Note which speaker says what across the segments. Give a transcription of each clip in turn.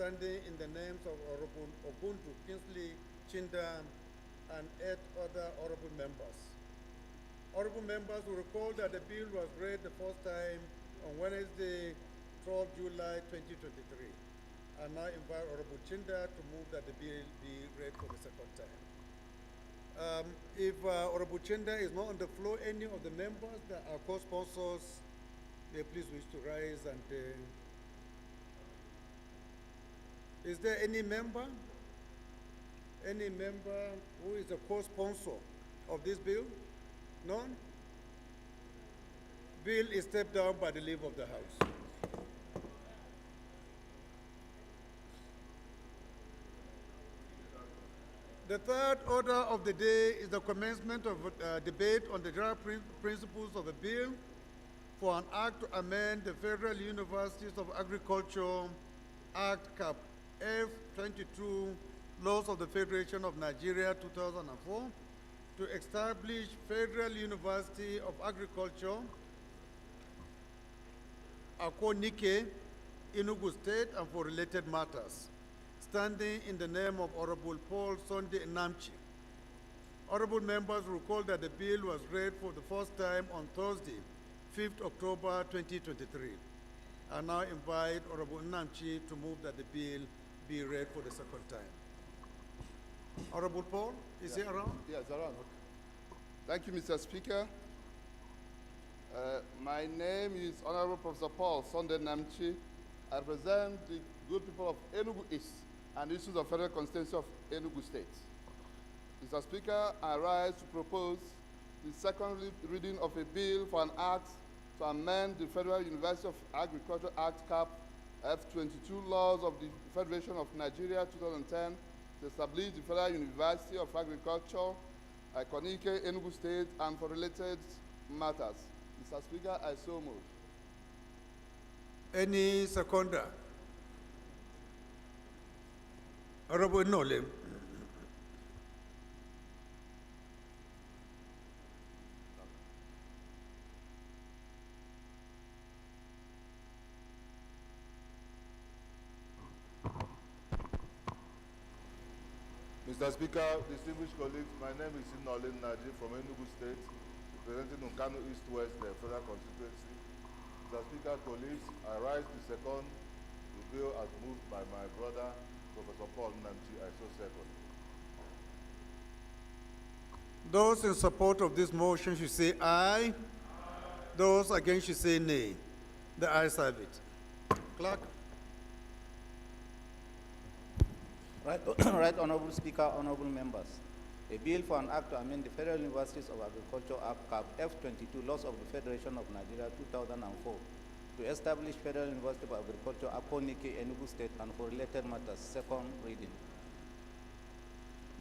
Speaker 1: standing in the names of Honorable Obuntu Kingsley Chinda and 8 other honorable members. Honorable members will recall that the bill was read the first time on Wednesday, 12 July 2023. I now invite Honorable Chinda to move that the bill be read for the second time. If Honorable Chinda is not on the floor, any of the members that are co-sponsors, they please wish to rise and is there any member who is a co-sponsor of this bill? None? Bill is stepped down by the leave of the House. The third order of the day is the commencement of debate on the general principles of a bill for an act to amend the Federal Universities of Agriculture Act Cap F22 Laws of the Federation of Nigeria 2004 to establish Federal University of Agriculture, Akonike, Enugu State, and for related matters, standing in the name of Honorable Paul Sunday Namchi. Honorable members recall that the bill was read for the first time on Thursday, 5th October 2023. I now invite Honorable Namchi to move that the bill be read for the second time. Honorable Paul, is he around?
Speaker 2: Yes, around. Thank you, Mr. Speaker. My name is Honorable Professor Paul Sunday Namchi. I represent the good people of Enugu East and issues of Federal Constituency of Enugu State. Mr. Speaker, I rise to propose the second reading of a bill for an act to amend the Federal University of Agriculture Act Cap F22 laws of the Federation of Nigeria 2010 to establish the Federal University of Agriculture, Akonike, Enugu State, and for related matters. Mr. Speaker, I so move.
Speaker 1: Any seconder? Honorable Nole.
Speaker 3: Mr. Speaker, distinguished colleagues, my name is Nolin Naji from Enugu State, representing Nkanu East-West, the Federal Constituency. Mr. Speaker, colleagues, I rise to second the bill as moved by my brother, Professor Paul Namchi. I so second.
Speaker 1: Those in support of this motion should say aye. Those against should say nay. The ayes have it. Clerk.
Speaker 4: Right, Honorable Speaker, honorable members. A bill for an act to amend the Federal Universities of Agriculture Act Cap F22 Laws of the Federation of Nigeria 2004 to establish Federal University of Agriculture, Akonike, Enugu State, and for related matters. Second reading.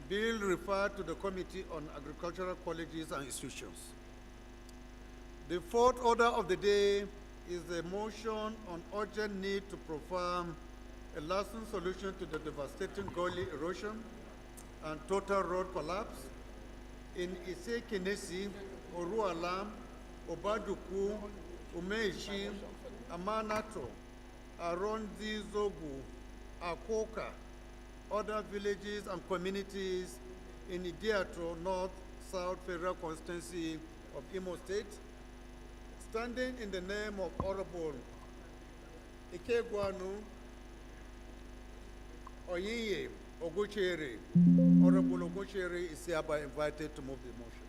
Speaker 1: Bill referred to the Committee on Agricultural Colleges and Institutions. The fourth order of the day is a motion on urgent need to perform a lasting solution to the devastating gully erosion and total road collapse in Ise-Kenesi, Oruala, Obaduku, Umeishi, Amanato, Arondi Zogu, Akoka, other villages and communities in Idiato, North, South Federal Constituency of Imo State, standing in the name of Honorable Ikegwanu Oyiye Oguchere. Honorable Oguchere is hereby invited to move the motion.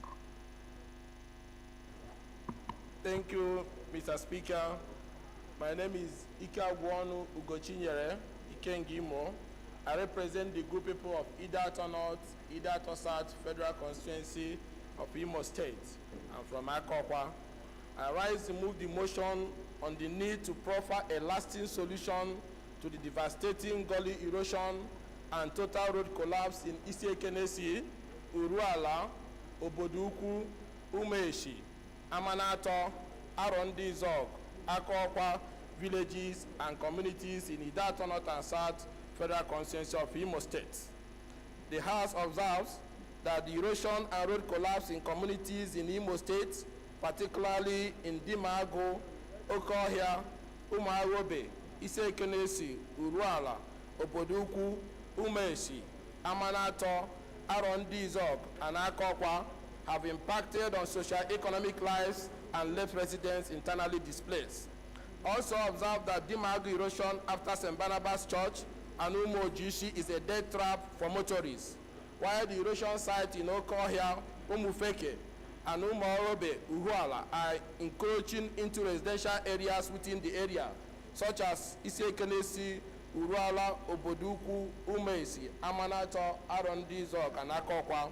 Speaker 5: Thank you, Mr. Speaker. My name is Ikegwanu Ugochinyere Ikengimo. I represent the group people of Idato North, Idato South Federal Constituency of Imo State. I'm from Akokwa. I rise to move the motion on the need to proffer a lasting solution to the devastating gully erosion and total road collapse in Ise-Kenesi, Uruala, Oboduku, Umeishi, Amanato, Arondi Zog, Akokwa villages and communities in Idato North and South Federal Constituency of Imo State. The House observes that the erosion and road collapse in communities in Imo State, particularly in Dimago, Okohia, Umarobe, Ise-Kenesi, Uruala, Obodukwu, Umeshi, Amanato, Arondizog, and Akokwa have impacted on socio-economic lives and left residents internally displaced. Also observe that Dimagu erosion after St. Barnabas Church and Umo Jishi is a death trap for motorists, while the erosion site in Okohia, Umufeke, and Umorobe, Uhuala are encroaching into residential areas within the area, such as Isekenesi, Uruala, Oboduku, Umesi, Amanato, Arondizog, and Akokwa,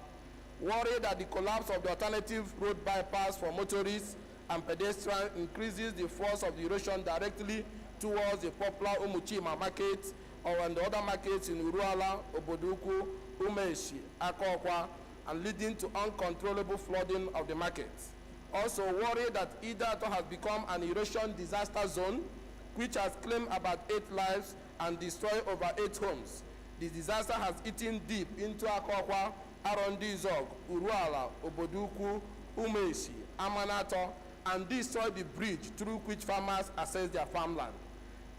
Speaker 5: worried that the collapse of the alternative road bypass for motorists and pedestrians increases the force of the erosion directly towards the popular Umuchima market or on the other markets in Uruala, Oboduku, Umeshi, Akokwa, and leading to uncontrollable flooding of the markets. Also worried that Idato has become an erosion disaster zone, which has claimed about 8 lives and destroyed over 8 homes. The disaster has eaten deep into Akokwa, Arondizog, Uruala, Oboduku, Umeshi, Amanato, and destroyed the bridge through which farmers access their farmland.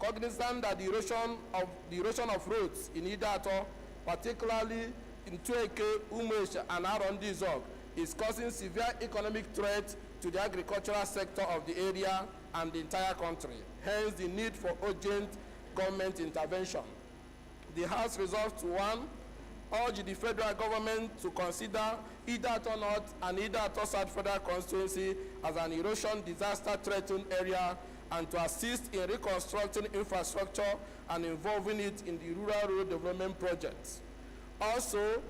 Speaker 5: Cognizant that the erosion of roads in Idato, particularly in Tueke, Umeshi, and Arondizog, is causing severe economic threat to the agricultural sector of the area and the entire country. Hence, the need for urgent government intervention. The House resolves to 1, urge the federal government to consider Idato North and Idato South Federal Constituency as an erosion disaster threatened area and to assist in reconstructing infrastructure and involving it in the rural road development projects. Also,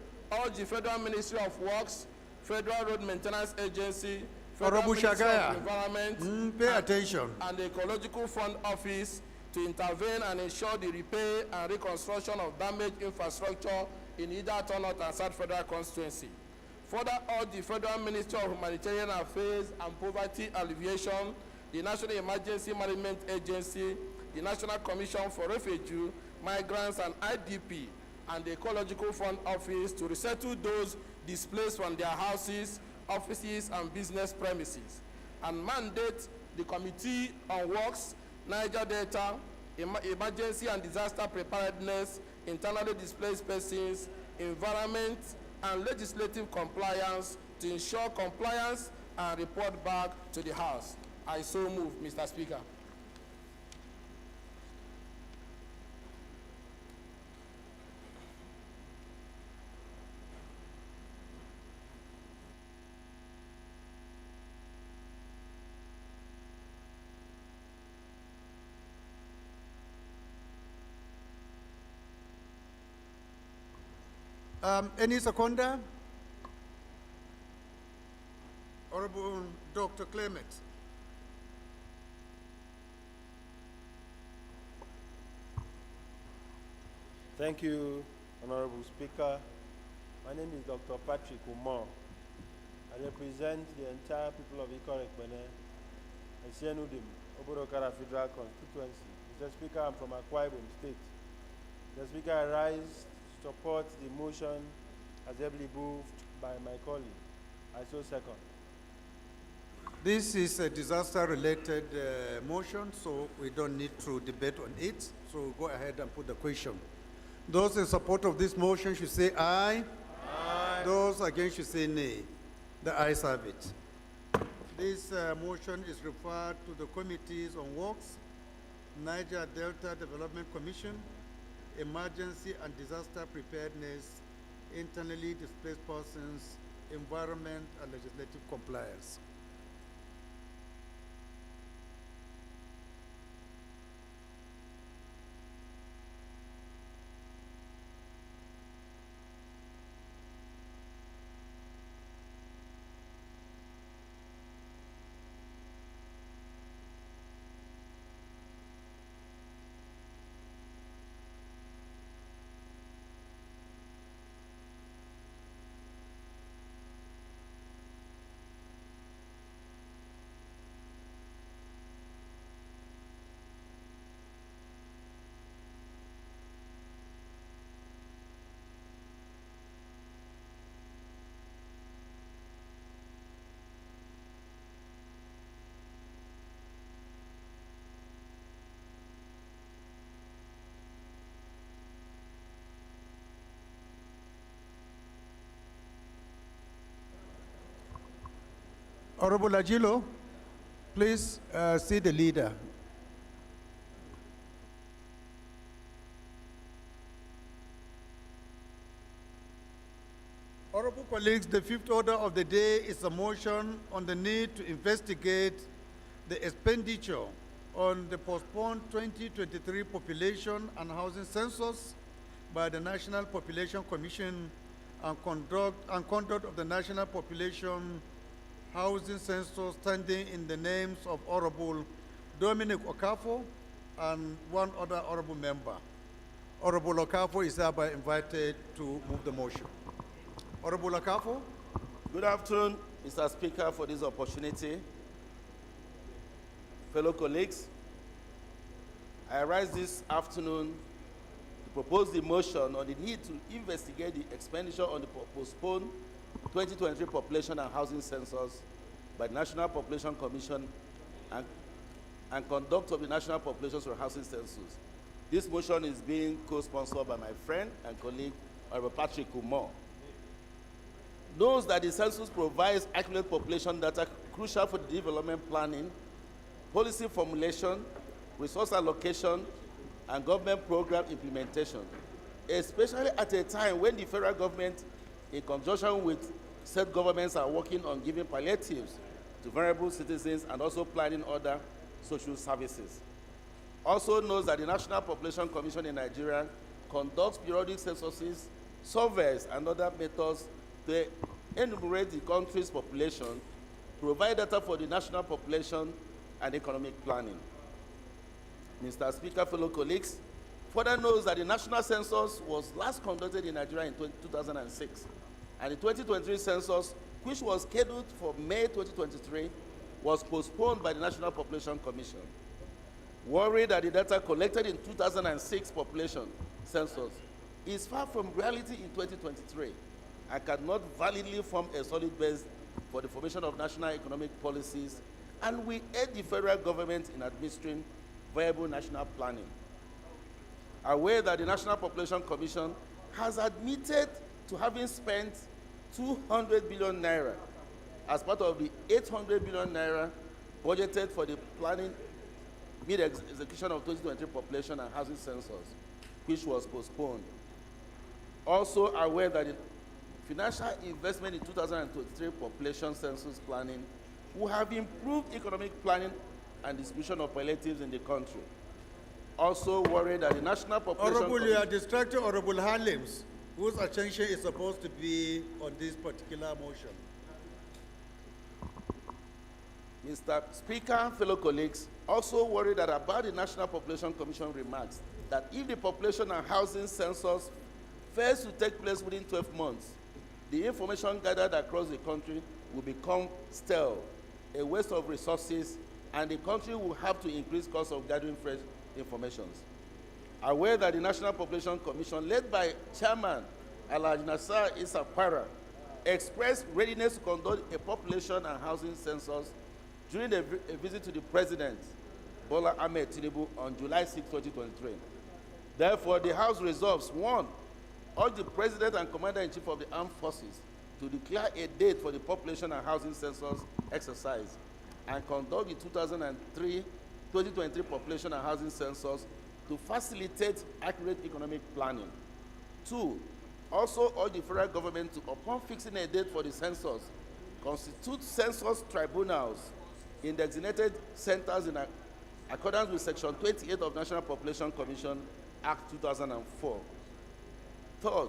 Speaker 5: urge the Federal Ministry of Works, Federal Road Maintenance Agency, Federal
Speaker 1: Honorable
Speaker 5: Ministry
Speaker 1: Shagaya,
Speaker 5: of Environment,
Speaker 1: pay attention.
Speaker 5: and the Ecological Fund Office to intervene and ensure the repair and reconstruction of damaged infrastructure in Idato North and South Federal Constituency. Further urge the Federal Ministry of Humanitarian Affairs and Poverty Alleviation, the National Emergency Management Agency, the National Commission for Refugees, Migrants, and IDP, and the Ecological Fund Office to resettle those displaced from their houses, offices, and business premises, and mandate the Committee on Works, Niger Delta, Emergency and Disaster Preparedness, Internally Displaced Persons, Environment, and Legislative Compliance to ensure compliance and report back to the House. I so move, Mr. Speaker.
Speaker 1: Any seconder? Honorable Dr. Clement.
Speaker 6: Thank you, Honorable Speaker. My name is Dr. Patrick Umar. I represent the entire people of Ikorekbene and Sienudim, Obodokara Federal Constituency. Mr. Speaker, I'm from Akwa Ibom State. Mr. Speaker, I rise to support the motion as ably moved by my colleague. I so second.
Speaker 1: This is a disaster-related motion, so we don't need to debate on it. So go ahead and put the question. Those in support of this motion should say aye. Aye. Those against should say nay. The ayes have it. This motion is referred to the Committees on Works, Niger Delta Development Commission, Emergency and Disaster Preparedness, Internally Displaced Persons, Environment and Legislative Compliance. Honorable Agilo, please see the leader. Honorable colleagues, the fifth order of the day is a motion on the need to investigate the expenditure on the postponed 2023 population and housing census by the National Population Commission and conduct of the National Population Housing Census standing in the names of Honorable Dominic Okafo and one other honorable member. Honorable Okafo is hereby invited to move the motion. Honorable Okafo.
Speaker 7: Good afternoon, Mr. Speaker, for this opportunity. Fellow colleagues, I rise this afternoon to propose the motion on the need to investigate the expenditure on the postponed 2023 population and housing census by the National Population Commission and conduct of the National Population and Housing Census. This motion is being co-sponsored by my friend and colleague, Honorable Patrick Umar. Knows that the census provides accurate population data crucial for the development planning, policy formulation, resource allocation, and government program implementation, especially at a time when the federal government, in conjunction with state governments, are working on giving palliatives to vulnerable citizens and also planning other social services. Also knows that the National Population Commission in Nigeria conducts periodic censuses, surveys, and other methods to enumerate the country's population, provide data for the national population and economic planning. Mr. Speaker, fellow colleagues, further knows that the national census was last conducted in Nigeria in 2006, and the 2023 census, which was scheduled for May 2023, was postponed by the National Population Commission. Worried that the data collected in 2006 population census is far from reality in 2023 and cannot validly form a solid base for the formation of national economic policies, and we aid the federal government in administering viable national planning. Aware that the National Population Commission has admitted to having spent 200 billion naira as part of the 800 billion naira budgeted for the planning mid-execution of 2023 population and housing census, which was postponed. Also aware that the financial investment in 2023 population census planning will have improved economic planning and distribution of palliatives in the country. Also worried that the National Population
Speaker 1: Honorable, you are distracting Honorable Halims, whose attention is supposed to be on this particular motion.
Speaker 7: Mr. Speaker, fellow colleagues, also worried that about the National Population Commission remarks that if the population and housing census fails to take place within 12 months, the information gathered across the country will become stale, a waste of resources, and the country will have to increase costs of gathering fresh information. Aware that the National Population Commission, led by Chairman Alhaji Nasser Issa Para, expressed readiness to conduct a population and housing census during a visit to the President, Bola Ahmed Tinubu, on July 6, 2023. Therefore, the House resolves, 1, urge the President and Commander-in-Chief of the Armed Forces to declare a date for the population and housing census exercise and conduct the 2023 population and housing census to facilitate accurate economic planning. 2, also urge the federal government to, upon fixing a date for the census, constitute census tribunals in designated centers in accordance with Section 28 of National Population Commission Act 2004. 3rd,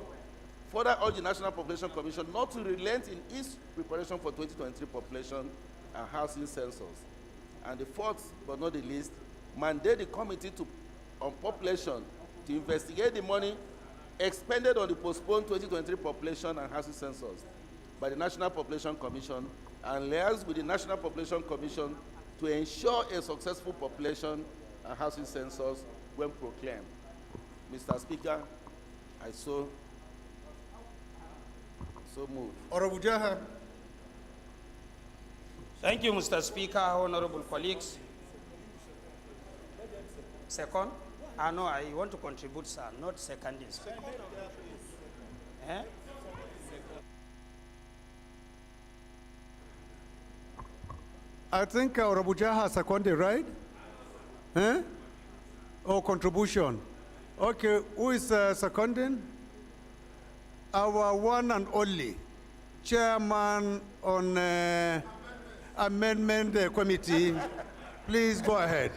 Speaker 7: further urge the National Population Commission not to relent in its preparation for 2023 population and housing census. And the 4th, but not the least, mandate the Committee on Population to investigate the money expended on the postponed 2023 population and housing census by the National Population Commission and liaise with the National Population Commission to ensure a successful population and housing census when proclaimed. Mr. Speaker, I so move.
Speaker 1: Honorable Jaha.
Speaker 8: Thank you, Mr. Speaker, honorable colleagues. Second? No, I want to contribute, sir, not seconding.
Speaker 1: I think Orabuja has seconded, right? Huh? Oh, contribution. Okay, who is seconding? Our one and only chairman on amendment committee. Please go ahead.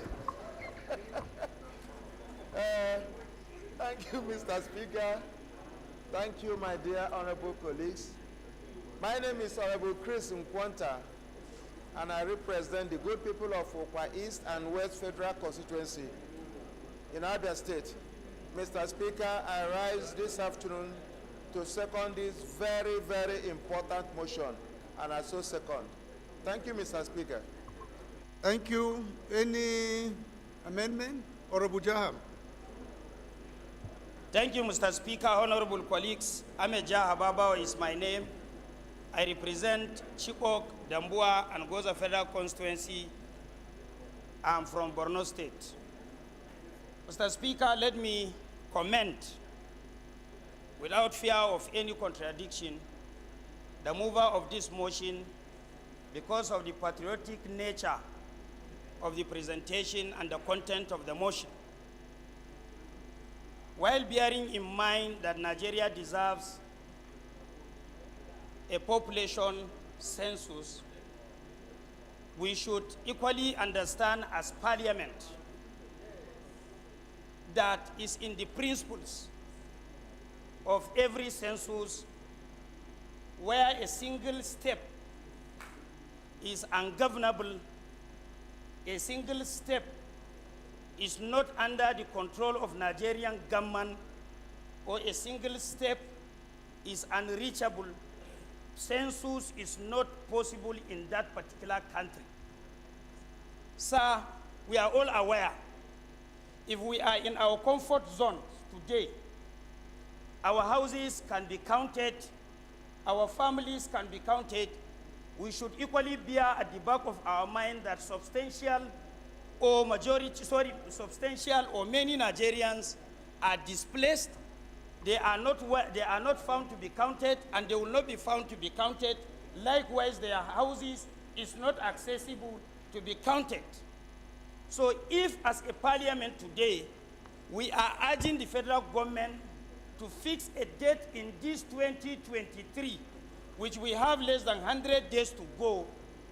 Speaker 9: Thank you, Mr. Speaker. Thank you, my dear honorable colleagues. My name is Honorable Chris Nkwanta, and I represent the good people of Okwa East and West Federal Constituency in Abia State. Mr. Speaker, I rise this afternoon to second this very, very important motion, and I so second. Thank you, Mr. Speaker.
Speaker 1: Thank you. Any amendment? Honorable Jaham.
Speaker 8: Thank you, Mr. Speaker, honorable colleagues. Ameja Hababawa is my name. I represent Chibok, Dambua, and Goza Federal Constituency. I'm from Borno State. Mr. Speaker, let me comment, without fear of any contradiction, the mover of this motion because of the patriotic nature of the presentation and the content of the motion. While bearing in mind that Nigeria deserves a population census, we should equally understand as Parliament that is in the principles of every census where a single step is ungovernable, a single step is not under the control of Nigerian government, or a single step is unreachable, census is not possible in that particular country. Sir, we are all aware, if we are in our comfort zone today, our houses can be counted, our families can be counted. We should equally bear at the back of our mind that substantial or many Nigerians are displaced. They are not found to be counted, and they will not be found to be counted. Likewise, their houses is not accessible to be counted. So if, as a parliament today, we are urging the federal government to fix a date in this 2023, which we have less than 100 days to go,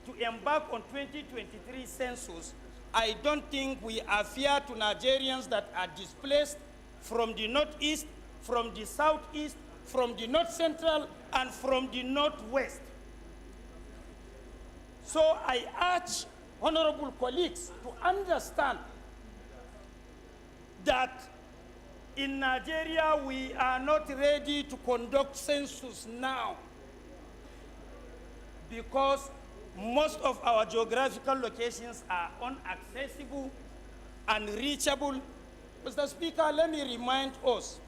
Speaker 8: to embark on 2023 census, I don't think we are fair to Nigerians that are displaced from the northeast, from the southeast, from the north central, and from the northwest. So I urge honorable colleagues to understand that in Nigeria we are not ready to conduct census now because most of our geographical locations are inaccessible and reachable. Mr. Speaker, let me remind us,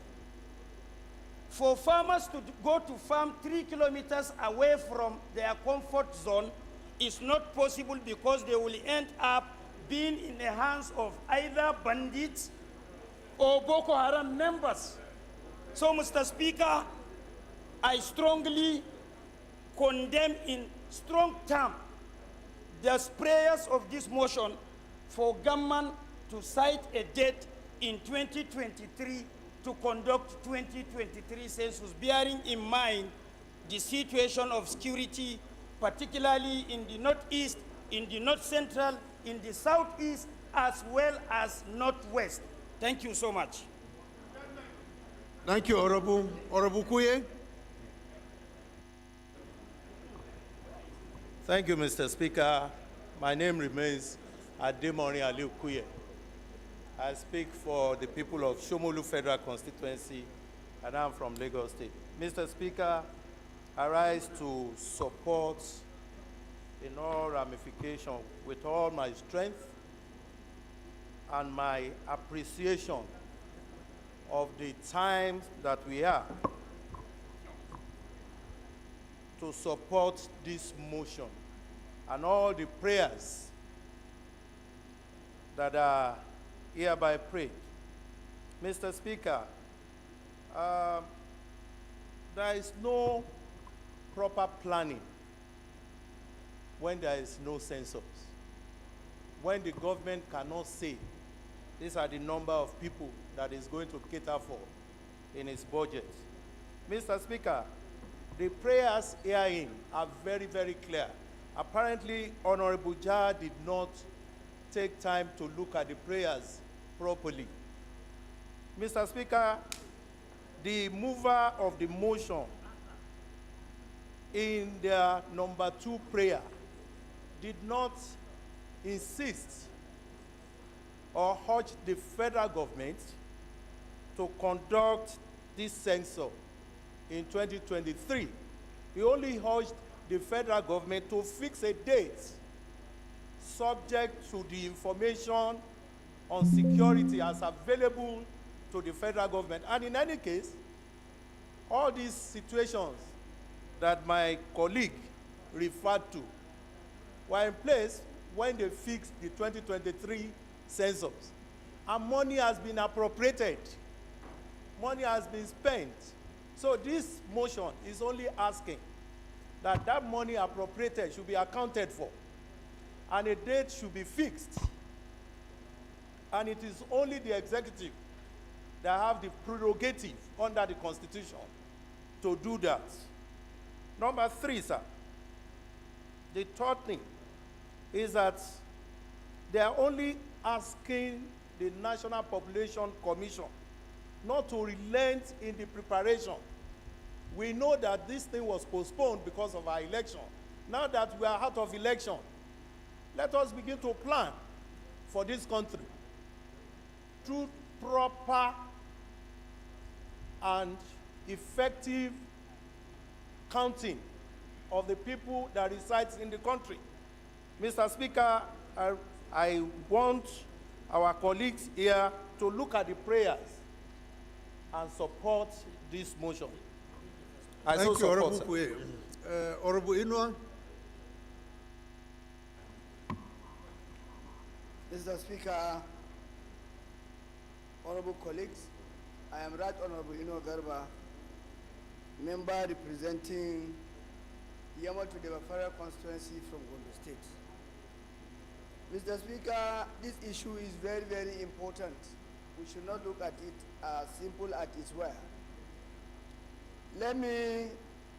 Speaker 8: for farmers to go to farm 3 kilometers away from their comfort zone is not possible because they will end up being in the hands of either bandits or Boko Haram members. So, Mr. Speaker, I strongly condemn in strong terms the prayers of this motion for government to cite a date in 2023 to conduct 2023 census, bearing in mind the situation of security, particularly in the northeast, in the north central, in the southeast, as well as northwest. Thank you so much.
Speaker 1: Thank you, Honorable Kuye.
Speaker 6: Thank you, Mr. Speaker. My name remains Ademori Aliu Kuye. I speak for the people of Shomolu Federal Constituency, and I'm from Lagos State. Mr. Speaker, I rise to support in all ramifications with all my strength and my appreciation of the times that we are to support this motion and all the prayers that are hereby prayed. Mr. Speaker, there is no proper planning when there is no census, when the government cannot say these are the number of people that is going to cater for in its budget. Mr. Speaker, the prayers herein are very, very clear. Apparently, Honorable Jah did not take time to look at the prayers properly. Mr. Speaker, the mover of the motion in their number 2 prayer did not insist or urge the federal government to conduct this census in 2023. He only urged the federal government to fix a date subject to the information on security as available to the federal government. And in any case, all these situations that my colleague referred to were in place when they fixed the 2023 census. And money has been appropriated. Money has been spent. So this motion is only asking that that money appropriated should be accounted for, and a date should be fixed. And it is only the executive that have the prerogative under the Constitution to do that. Number 3, sir, the third thing is that they are only asking the National Population Commission not to relent in the preparation. We know that this thing was postponed because of our election. Now that we are out of election, let us begin to plan for this country through proper and effective counting of the people that reside in the country. Mr. Speaker, I want our colleagues here to look at the prayers and support this motion. I
Speaker 1: Thank you,
Speaker 6: support,
Speaker 1: Honorable
Speaker 6: sir.
Speaker 1: Kwe. Honorable Inua.
Speaker 10: Mr. Speaker, honorable colleagues, I am Right Honorable Ino Garba, member representing Yamato Deba Federal Constituency from Gondo State. Mr. Speaker, this issue is very, very important. We should not look at it as simple as it were. Let me,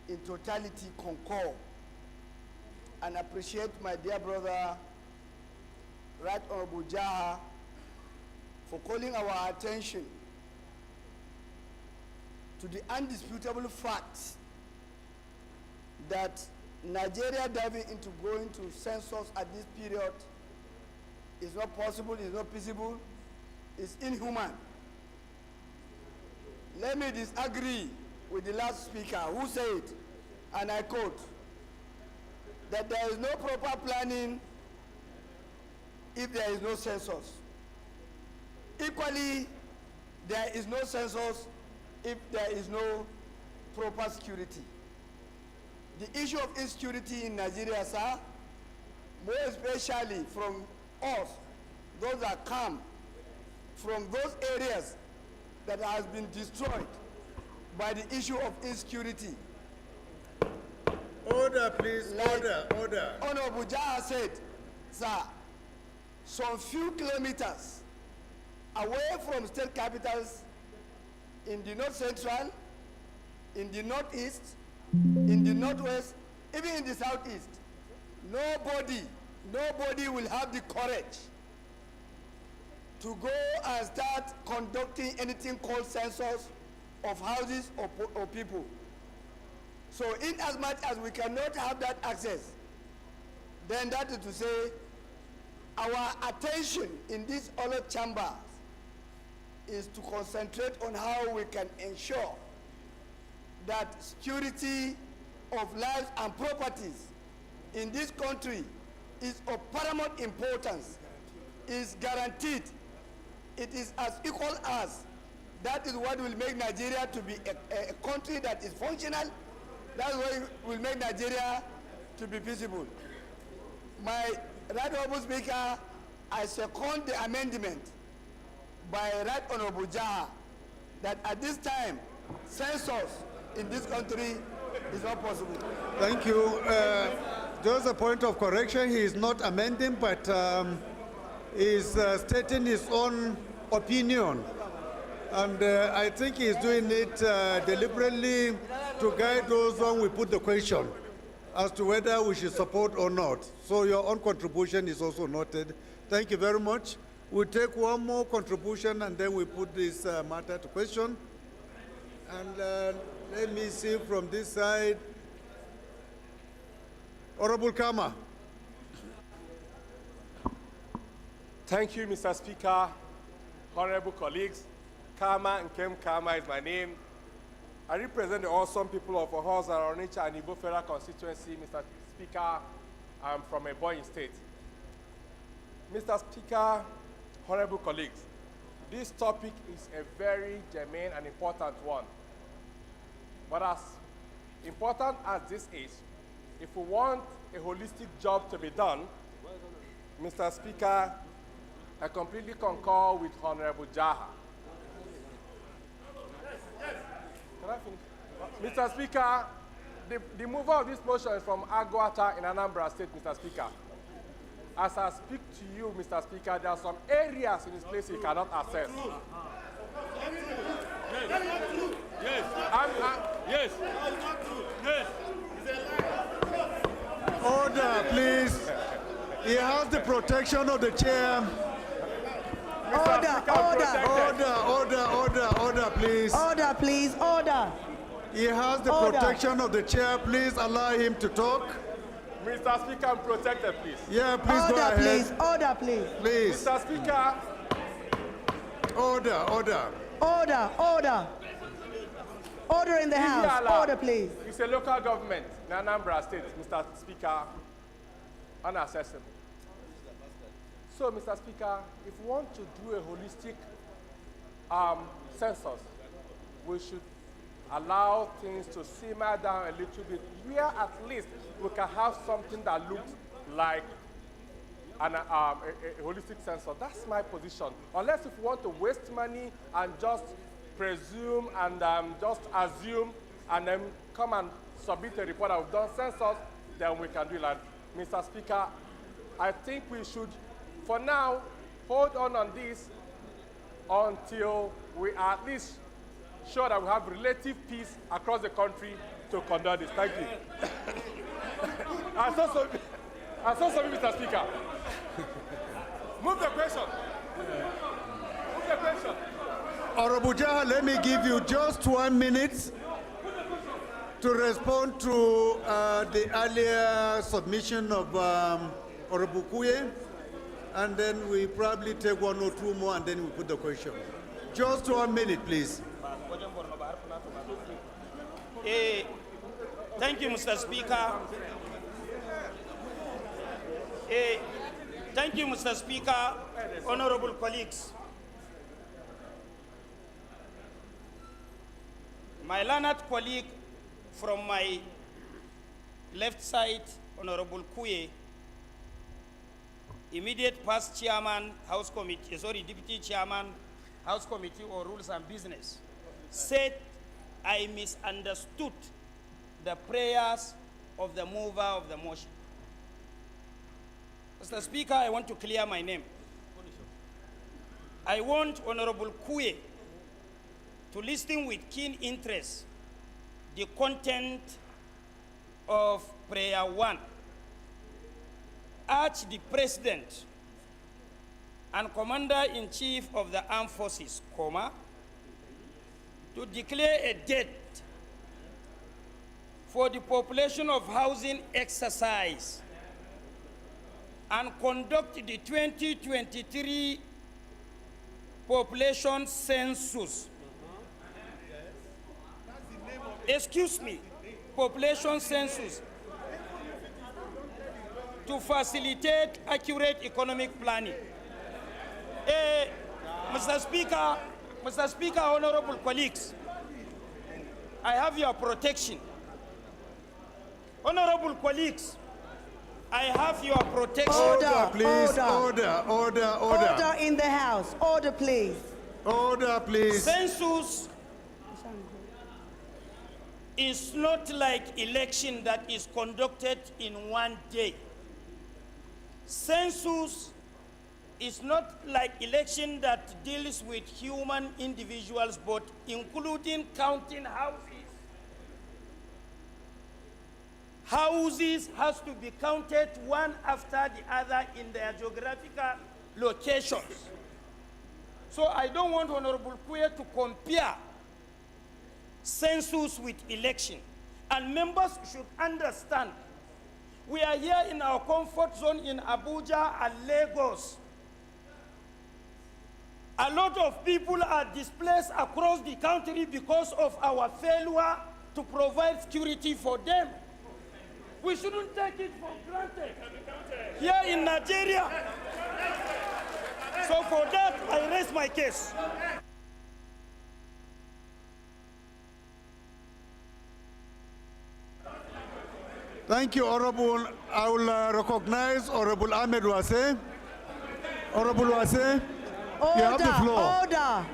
Speaker 10: in totality, concur and appreciate my dear brother, Right Honorable Jah, for calling our attention to the undisputable fact that Nigeria diving into going to census at this period is not possible, is not feasible, is inhuman. Let me disagree with the last speaker who said, and I quote, that there is no proper planning if there is no census. Equally, there is no census if there is no proper security. The issue of insecurity in Nigeria, sir, more especially from us, those that come from those areas that has been destroyed by the issue of insecurity.
Speaker 1: Order, please.
Speaker 10: Like
Speaker 1: Order.
Speaker 10: Honorable Jah said, sir, some few kilometers away from state capitals in the north central, in the northeast, in the northwest, even in the southeast, nobody will have the courage to go and start conducting anything called census of houses or people. So in as much as we cannot have that access, then that is to say, our attention in this other chambers is to concentrate on how we can ensure that security of lives and properties in this country is of paramount importance, is guaranteed. It is as equal as that is what will make Nigeria to be a country that is functional. That's what will make Nigeria to be feasible. My Right Honorable Speaker, I second the amendment by Right Honorable Jah that at this time, census in this country is not possible.
Speaker 1: Thank you. Just a point of correction, he is not amending, but is stating his own opinion. And I think he's doing it deliberately to guide those when we put the question as to whether we should support or not. So your own contribution is also noted. Thank you very much. We'll take one more contribution and then we put this matter to question. And let me see from this side. Honorable Kama.
Speaker 11: Thank you, Mr. Speaker, honorable colleagues. Kama Nkem Kama is my name. I represent the awesome people of Ohos and Onitsha and Igbo Federal Constituency, Mr. Speaker. I'm from Ebonyi State. Mr. Speaker, honorable colleagues, this topic is a very germane and important one. But as important as this is, if we want a holistic job to be done, Mr. Speaker, I completely concur with Honorable Jaha. Can I finish? Mr. Speaker, the mover of this motion is from Aguata in Anambra State, Mr. Speaker. As I speak to you, Mr. Speaker, there are some areas in this place you cannot access.
Speaker 12: Yes.
Speaker 11: Yes.
Speaker 12: Yes.
Speaker 1: Order, please. He has the protection of the chair. Order, please.
Speaker 13: Order, please, order.
Speaker 1: He has the protection of the chair. Please allow him to talk.
Speaker 11: Mr. Speaker, I'm protected, please.
Speaker 1: Yeah, please go ahead.
Speaker 13: Please, order, please.
Speaker 1: Please.
Speaker 11: Mr. Speaker.
Speaker 13: Order. Order in the House. Order, please.
Speaker 11: It's a local government in Anambra State, Mr. Speaker, unaccessible. So, Mr. Speaker, if we want to do a holistic census, we should allow things to simmer down a little bit, where at least we can have something that looks like a holistic census. That's my position. Unless if we want to waste money and just presume and just assume and then come and submit a report that we've done census, then we can do that. Mr. Speaker, I think we should, for now, hold on this until we are at least sure that we have relative peace across the country to conduct this. Thank you. I saw something, Mr. Speaker. Move the question. Move the question.
Speaker 1: Honorable Jaha, let me give you just 1 minute to respond to the earlier submission of Honorable Kuye, and then we probably take one or two more and then we put the question. Just 1 minute, please.
Speaker 8: Thank you, Mr. Speaker. Thank you, Mr. Speaker, honorable colleagues. My learned colleague from my left side, Honorable Kuye, immediate past chairman, House Committee, Deputy Chairman, House Committee on Rules and Business, said I misunderstood the prayers of the mover of the motion. Mr. Speaker, I want to clear my name. I want Honorable Kuye to listen with keen interest the content of prayer 1. Urge the President and Commander-in-Chief of the Armed Forces, to declare a date for the population of housing exercise and conduct the 2023 population census. Excuse me, population census to facilitate accurate economic planning. Mr. Speaker, honorable colleagues, I have your protection. Honorable colleagues, I have your protection.
Speaker 1: Order, please. Order.
Speaker 13: Order in the House. Order, please.
Speaker 1: Order, please.
Speaker 8: Census is not like election that is conducted in one day. Census is not like election that deals with human individuals, but including counting houses. Houses has to be counted one after the other in their geographical locations. So I don't want Honorable Kuya to compare census with election. And members should understand, we are here in our comfort zone in Abuja and Lagos. A lot of people are displaced across the country because of our failure to provide security for them. We shouldn't take it for granted here in Nigeria. So for that, I raise my case.
Speaker 1: Thank you, Honorable. I will recognize Honorable Ahmed Wase. Honorable Wase, you have the floor.
Speaker 13: Order.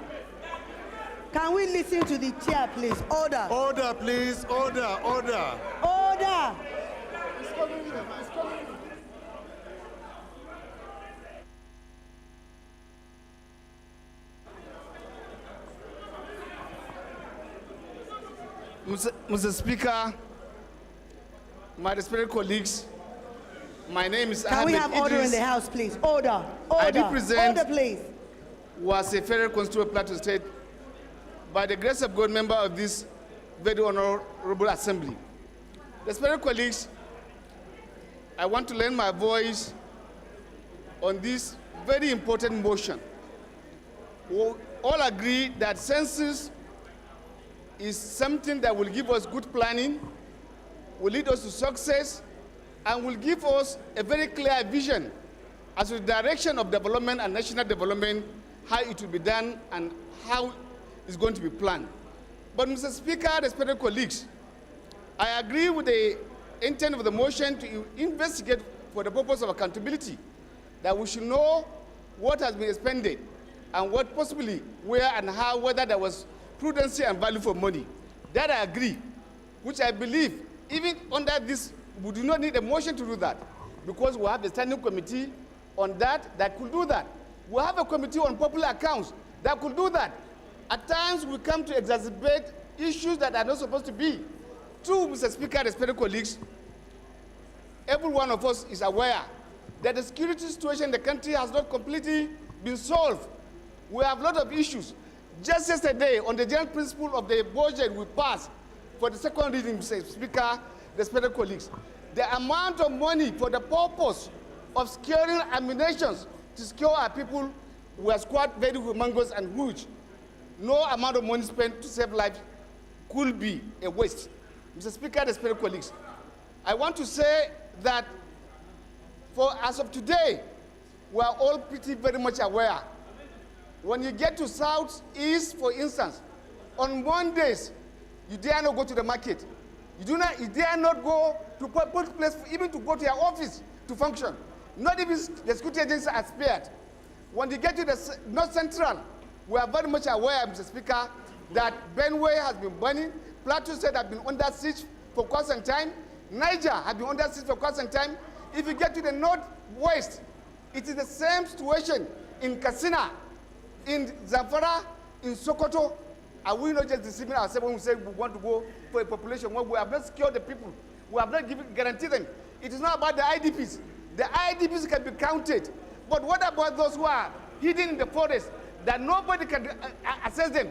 Speaker 13: Can we listen to the chair, please? Order.
Speaker 1: Order, please. Order, order.
Speaker 13: Order.
Speaker 2: Mr. Speaker, my respected colleagues, my name is
Speaker 13: Can
Speaker 2: Ahmed
Speaker 13: we have order in
Speaker 2: Idris.
Speaker 13: the House, please? Order.
Speaker 2: I
Speaker 13: Order.
Speaker 2: represent
Speaker 13: Order, please.
Speaker 2: was a federal constituent of Plateau State by the grace of God, member of this very honorable assembly. Respected colleagues, I want to lend my voice on this very important motion. We all agree that census is something that will give us good planning, will lead us to success, and will give us a very clear vision as to the direction of development and national development, how it will be done and how it's going to be planned. But Mr. Speaker, respected colleagues, I agree with the intent of the motion to investigate for the purpose of accountability, that we should know what has been expended and what possibly, where and how, whether there was prudency and value for money. That I agree, which I believe, even under this, we do not need a motion to do that, because we have a standing committee on that could do that. We have a committee on popular accounts that could do that. At times, we come to exacerbate issues that are not supposed to be. Two, Mr. Speaker, respected colleagues, every one of us is aware that the security situation in the country has not completely been solved. We have a lot of issues. Just yesterday, on the general principle of the budget we passed for the second reading, Mr. Speaker, respected colleagues, the amount of money for the purpose of securing ammunition to secure our people was quite very humongous and huge. No amount of money spent to save lives could be a waste. Mr. Speaker, respected colleagues, I want to say that as of today, we are all pretty very much aware. When you get to Southeast, for instance, on Mondays, you dare not go to the market. You dare not go to public place, even to go to your office to function. Not even the security agencies are spared. When you get to the North Central, we are very much aware, Mr. Speaker, that Benue has been burning, Plateau State has been under siege for quite some time, Niger has been under siege for quite some time. If you get to the Northwest, it is the same situation in Katsina, in Zamfara, in Sokoto. Are we not just deceiving ourselves when we say we want to go for a population where we have not secured the people, we have not guaranteed them? It is not about the IDPs. The IDPs can be counted. But what about those who are hidden in the forest that nobody can assess them?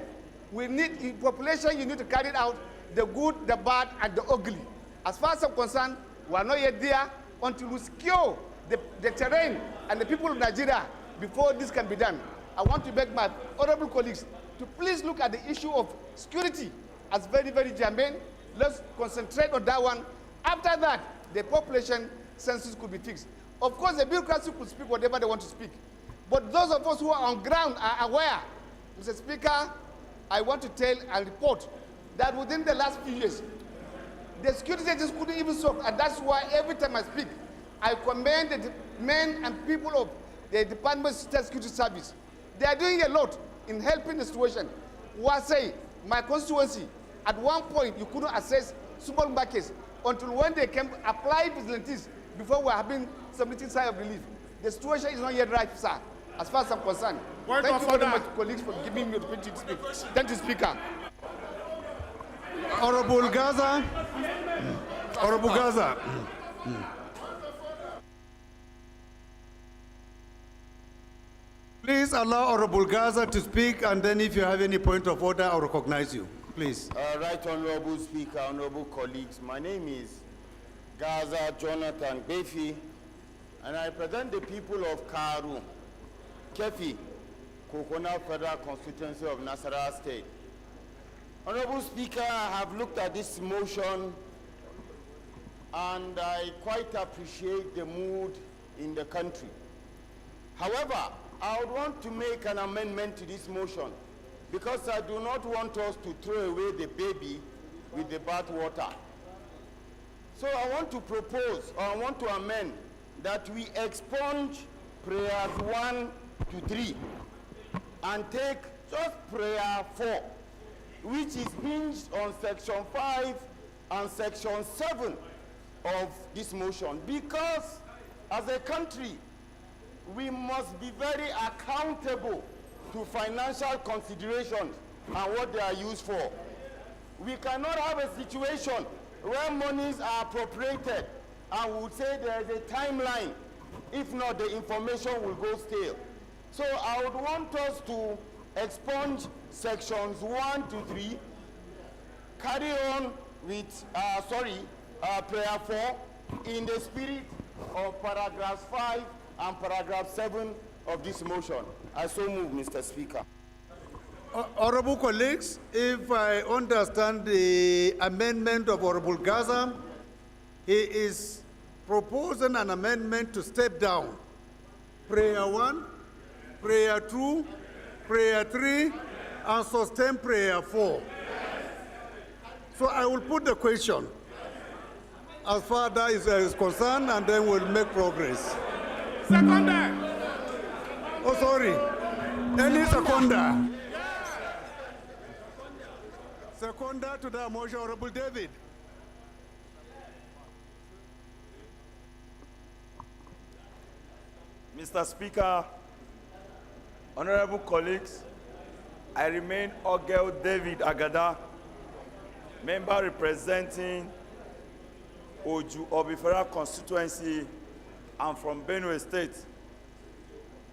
Speaker 2: We need, in population, you need to carry out the good, the bad, and the ugly. As far as I'm concerned, we are not yet there until we secure the terrain and the people of Nigeria before this can be done. I want to beg my honorable colleagues to please look at the issue of security as very, very germane. Let's concentrate on that one. After that, the population census could be fixed. Of course, the bureaucracy could speak whatever they want to speak. But those of us who are on ground are aware. Mr. Speaker, I want to tell and report that within the last few years, the security agencies couldn't even solve, and that's why every time I speak, I commend the men and people of the Department of State Security Service. They are doing a lot in helping the situation. Wasai, my constituency,
Speaker 14: At one point, you couldn't access supermarkets until when they came apply vigilantes before we have been submitting sign of relief. The situation is not yet right, sir, as far as I'm concerned. Thank you very much, colleagues, for giving me the opportunity to speak. Thank you, Speaker.
Speaker 1: Honorable Gaza. Honorable Gaza. Please allow Honorable Gaza to speak, and then if you have any point of order, I'll recognize you. Please.
Speaker 15: Right Honorable Speaker, honorable colleagues, my name is Gaza Jonathan Befi, and I represent the people of Karu, Kefi, Kokona Federal Constituency of Nasarawa State. Honorable Speaker, I have looked at this motion and I quite appreciate the mood in the country. However, I would want to make an amendment to this motion because I do not want us to throw away the baby with the bathwater. So I want to propose, or I want to amend, that we expunge prayers 1 to 3 and take just prayer 4, which is hinged on section 5 and section 7 of this motion, because as a country, we must be very accountable to financial considerations and what they are used for. We cannot have a situation where monies are appropriated and we would say there is a timeline. If not, the information will go stale. So I would want us to expunge sections 1 to 3, carry on with, prayer 4 in the spirit of paragraphs 5 and paragraph 7 of this motion. I so move, Mr. Speaker.
Speaker 1: Honorable colleagues, if I understand the amendment of Honorable Gaza, he is proposing an amendment to step down prayer 1, prayer 2, prayer 3, and sustain prayer 4. So I will put the question as far as that is concerned, and then we'll make progress.
Speaker 5: Seconder.
Speaker 1: Oh, sorry. Any seconder? Seconder to the motion, Honorable David.
Speaker 16: Mr. Speaker, honorable colleagues, I remain Ogel David Agada, member representing Oju Obifera constituency. I'm from Benue State.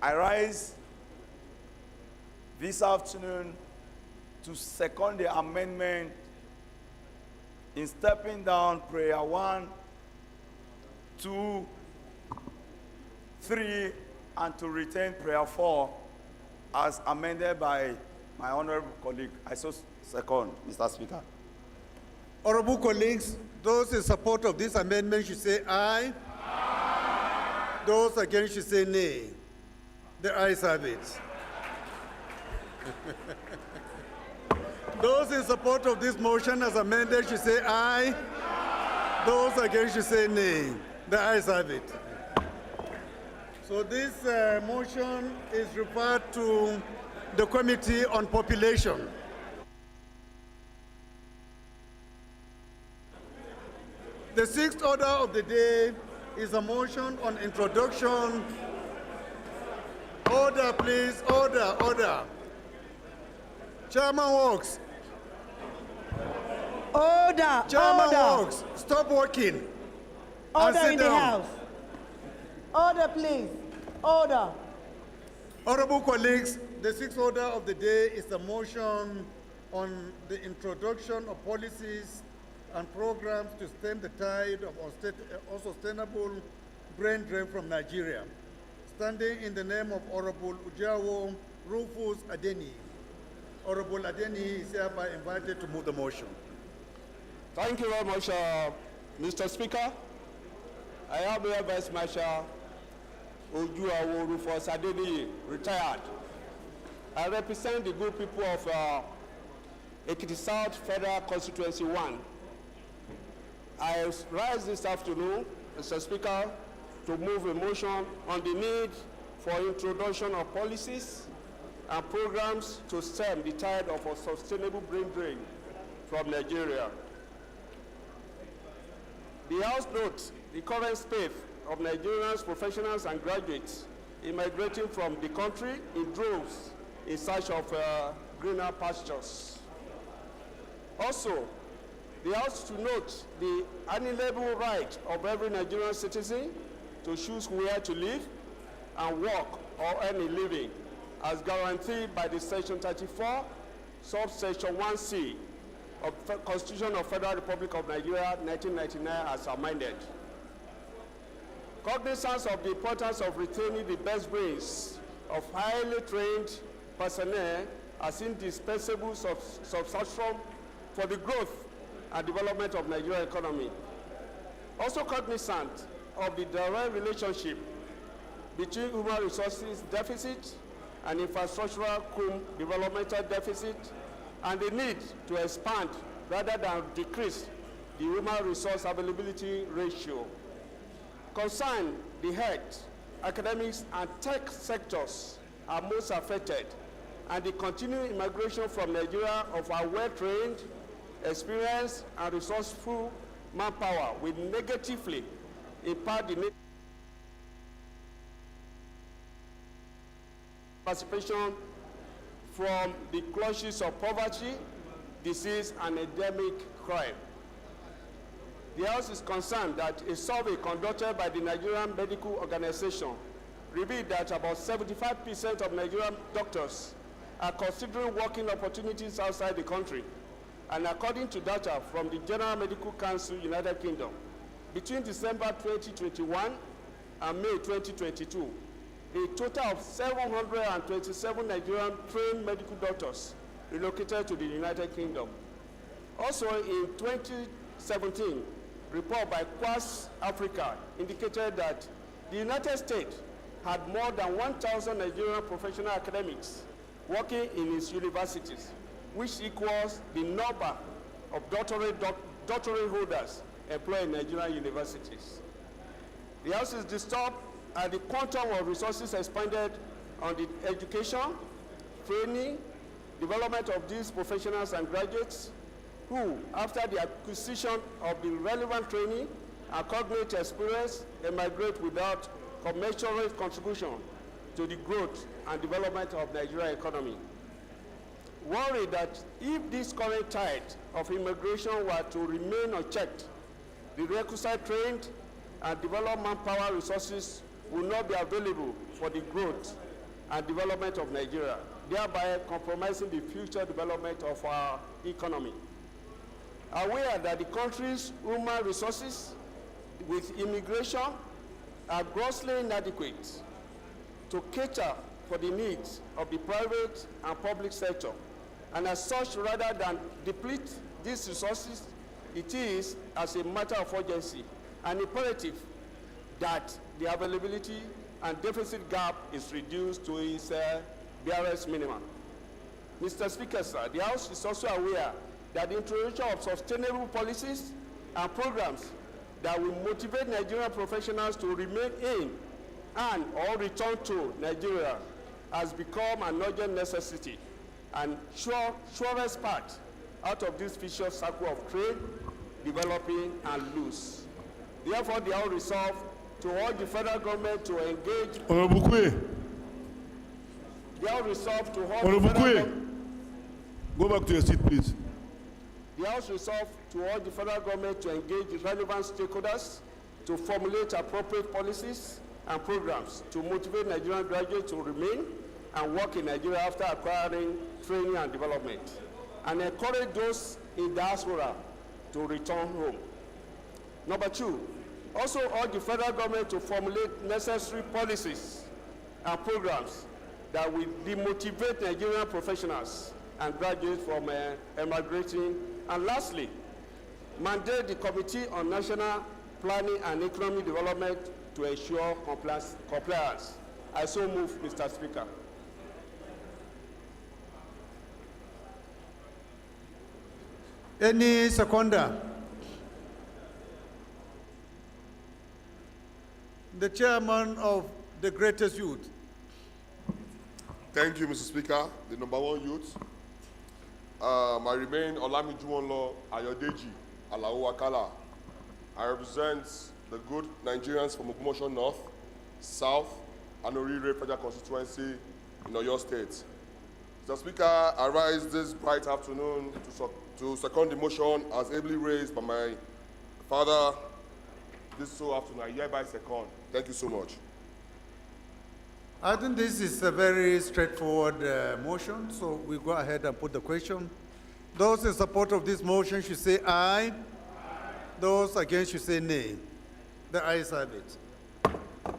Speaker 16: I rise this afternoon to second the amendment in stepping down prayer 1, 2, 3, and to retain prayer 4 as amended by my honorable colleague. I so second, Mr. Speaker.
Speaker 1: Honorable colleagues, those in support of this amendment should say aye. Aye. Those against should say nay. The ayes have it. Those in support of this motion as amended should say aye. Aye. Those against should say nay. The ayes have it. So this motion is referred to the Committee on Population. The sixth order of the day is a motion on introduction. Order, please. Order, order. Chairman Walks.
Speaker 13: Order,
Speaker 1: Chairman
Speaker 13: order.
Speaker 1: Walks, stop working.
Speaker 13: Order
Speaker 1: and
Speaker 13: in
Speaker 1: sit
Speaker 13: the
Speaker 1: down.
Speaker 13: House. Order, please. Order.
Speaker 1: Honorable colleagues, the sixth order of the day is a motion on the introduction of policies and programs to stem the tide of unsustainable brain drain from Nigeria. Standing in the name of Honorable Ujawo Rufus Adeni. Honorable Adeni is hereby invited to move the motion.
Speaker 17: Thank you very much, Mr. Speaker. I have here Vice Marshal Ujawo Rufus Adeni, retired. I represent the good people of Ekiti South Federal Constituency 1. I rise this afternoon, Mr. Speaker, to move a motion on the need for introduction of policies and programs to stem the tide of a sustainable brain drain from Nigeria. The House notes the current state of Nigerians, professionals, and graduates immigrating from the country in droves in search of greener pastures. Also, the House to note the unalienable right of every Nigerian citizen to choose where to live and work or earn a living, as guaranteed by the Section 34, subsection 1C of the Constitution of Federal Republic of Nigeria, 1999, as amended. Cognizance of the importance of retaining the best brains of highly trained personnel as indispensable substratum for the growth and development of Nigerian economy. Also cognizant of the direct relationship between human resources deficit and infrastructural developmental deficit, and the need to expand rather than decrease the human resource availability ratio. Concern the health, academics, and tech sectors are most affected, and the continuing immigration from Nigeria of our well-trained, experienced, and resourceful manpower will negatively impact the participation from the clutches of poverty, disease, and endemic crime. The House is concerned that a survey conducted by the Nigerian Medical Organization revealed that about 75% of Nigerian doctors are considering working opportunities outside the country. And according to data from the General Medical Council, United Kingdom, between December 2021 and May 2022, a total of 727 Nigerian trained medical doctors relocated to the United Kingdom. Also in 2017, report by Quas Africa indicated that the United States had more than 1,000 Nigerian professional academics working in its universities, which equals the number of doctorate holders employed in Nigerian universities. The House is disturbed at the quantum of resources expended on the education, training, development of these professionals and graduates who, after the acquisition of the relevant training and cognate experience, emigrate without commensurate contribution to the growth and development of Nigerian economy. Worried that if this current tide of immigration were to remain unchecked, the requisite trained and developed manpower resources will not be available for the growth and development of Nigeria, thereby compromising the future development of our economy. Aware that the country's human resources with immigration are grossly inadequate to cater for the needs of the private and public sector, and as such, rather than deplete these resources, it is, as a matter of urgency, an imperative that the availability and deficit gap is reduced to its barest minimum. Mr. Speaker, sir, the House is also aware that the introduction of sustainable policies and programs that will motivate Nigerian professionals to remain in and or return to Nigeria has become an urgent necessity and surest path out of this vicious circle of trade, developing, and lose. Therefore, the House resolved to urge the federal government to engage.
Speaker 12: Honorable Kwe.
Speaker 17: The House resolved to urge
Speaker 12: Honorable
Speaker 17: the federal
Speaker 12: Kwe. Go back to your seat, please.
Speaker 17: The House resolved to urge the federal government to engage the relevant stakeholders to formulate appropriate policies and programs to motivate Nigerian graduates to remain and work in Nigeria after acquiring training and development, and encourage those in diaspora to return home. Number two, also urge the federal government to formulate necessary policies and programs that will demotivate Nigerian professionals and graduates from emigrating. And lastly, mandate the Committee on National Planning and Economic Development to ensure compliance. I so move, Mr. Speaker.
Speaker 1: Any seconder? The chairman of the greatest youth.
Speaker 18: Thank you, Mr. Speaker. The number one youth. I remain Olamijuwonlo Ayodeji Alao Wakala. I represent the good Nigerians from Ogbomoso North, South, and Orire Federal Constituency in Oyo State. Mr. Speaker, I rise this bright afternoon to second the motion as ably raised by my father this so afternoon. I hereby second. Thank you so much.
Speaker 1: I think this is a very straightforward motion, so we go ahead and put the question. Those in support of this motion should say aye. Those against should say nay. The ayes have it.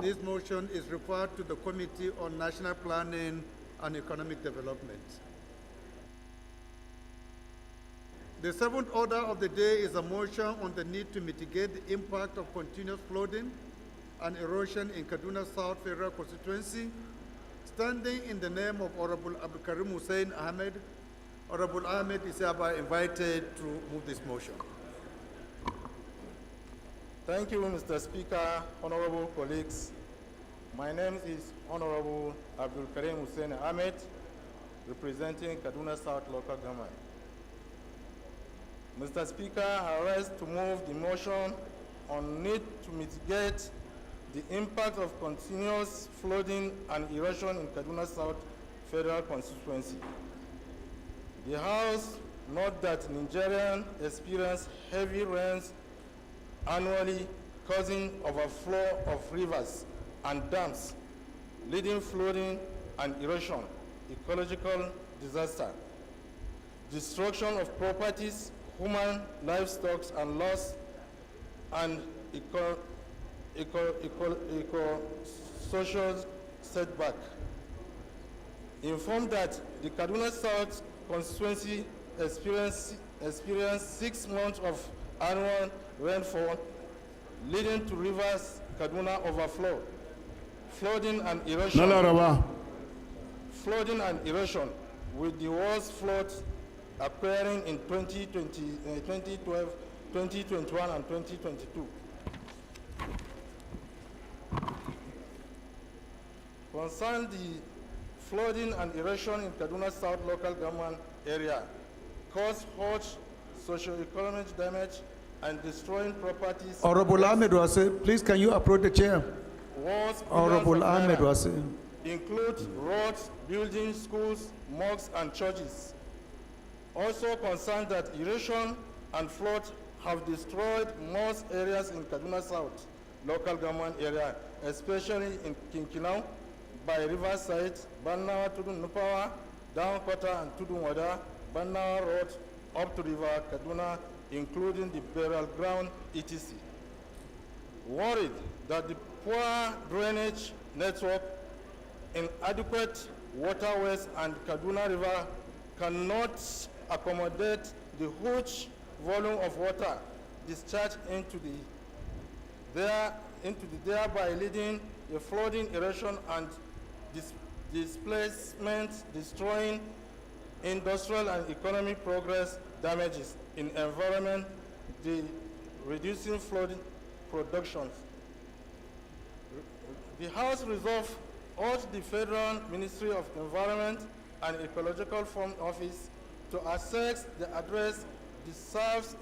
Speaker 1: This motion is referred to the Committee on National Planning and Economic Development. The seventh order of the day is a motion on the need to mitigate the impact of continuous flooding and erosion in Kaduna South Federal Constituency. Standing in the name of Honorable Abdulkarim Hussein Ahmed, Honorable Ahmed is hereby invited to move this motion.
Speaker 19: Thank you, Mr. Speaker, honorable colleagues. My name is Honorable Abdulkarim Hussein Ahmed, representing Kaduna South Local Government. Mr. Speaker, I rise to move the motion on need to mitigate the impact of continuous flooding and erosion in Kaduna South Federal Constituency. The House note that Nigerians experience heavy rains annually, causing overflow of rivers and dams, leading flooding and erosion, ecological disaster, destruction of properties, human, livestock, and loss, and social setback. Informed that the Kaduna South constituency experienced 6 months of annual rainfall, leading to rivers Kaduna overflow, flooding and erosion. Flooding and erosion, with the worst floods occurring in 2012, 2021, and 2022. Concern the flooding and erosion in Kaduna South local government area caused huge socio-economic damage and destroying properties.
Speaker 1: Honorable Ahmed Wase, please can you approach the chair? Honorable Ahmed Wase.
Speaker 19: Include roads, buildings, schools, mosques, and churches. Also concerned that erosion and flood have destroyed most areas in Kaduna South local government area, especially in Kinkinau, by Riverside, Bannawa, Tudun Nupawa, Down Kota, and Tudun Wada, Bannawa Road, up to River Kaduna, including the burial ground, etc. Worried that the poor drainage network, inadequate waterways, and Kaduna River cannot accommodate the huge volume of water discharged into thereby leading to flooding, erosion, and displacement, destroying industrial and economic progress, damages in environment, reducing flooding productions. The House resolve urged the Federal Ministry of Environment and Ecological Fund Office to assess the address the South's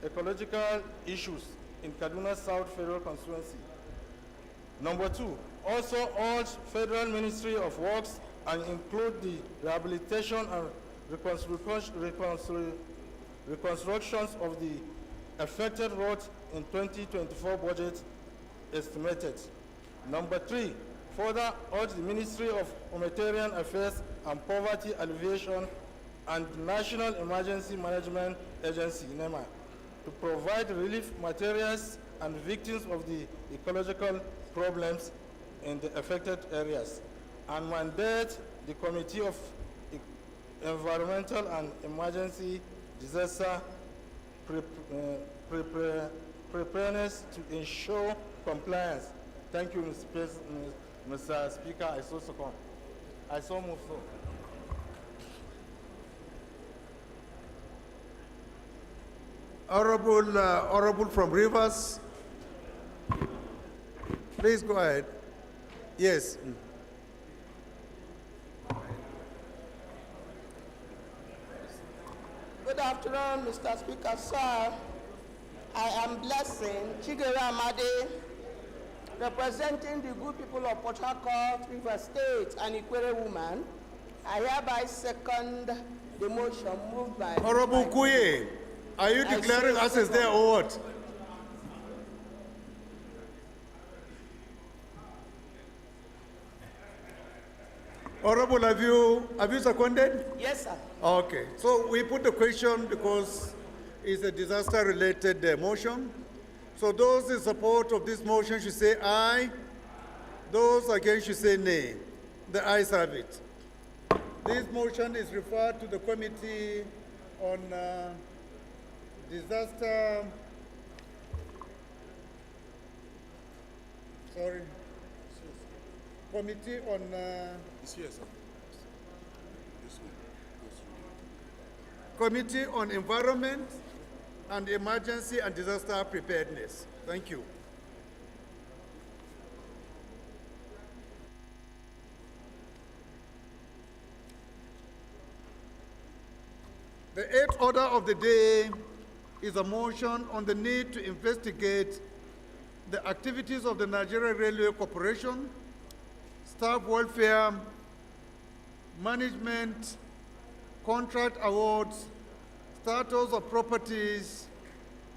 Speaker 19: ecological issues in Kaduna South Federal Constituency. Number 2, also urge Federal Ministry of Works and include the rehabilitation and reconstructions of the affected roads in 2024 budget estimated. Number 3, further urge the Ministry of Humanitarian Affairs and Poverty Alleviation and the National Emergency Management Agency, NEMA, to provide relief materials and victims of the ecological problems in the affected areas, and mandate the Committee of Environmental and Emergency Disaster Preparedness to ensure compliance. Thank you, Mr. Speaker. I so second. I so move so.
Speaker 1: Honorable from Rivers, please go ahead. Yes.
Speaker 20: Mr. Speaker, sir, I am Blessing Chigere Amade, representing the good people of Port Harcourt, River State, and Ikwere woman. I hereby second the motion moved by...
Speaker 1: Honorable Kuye, are you declaring us as there or what? Honorable, have you seconded?
Speaker 20: Yes, sir.
Speaker 1: Okay, so we put the question because it's a disaster-related motion. So those in support of this motion should say aye. Those against should say nay. The ayes have it. This motion is referred to the Committee on Disaster. Sorry. Committee on. Committee on Environment and Emergency and Disaster Preparedness. Thank you. The eighth order of the day is a motion on the need to investigate the activities of the Nigerian Railway Corporation, staff welfare, management, contract awards, status of properties,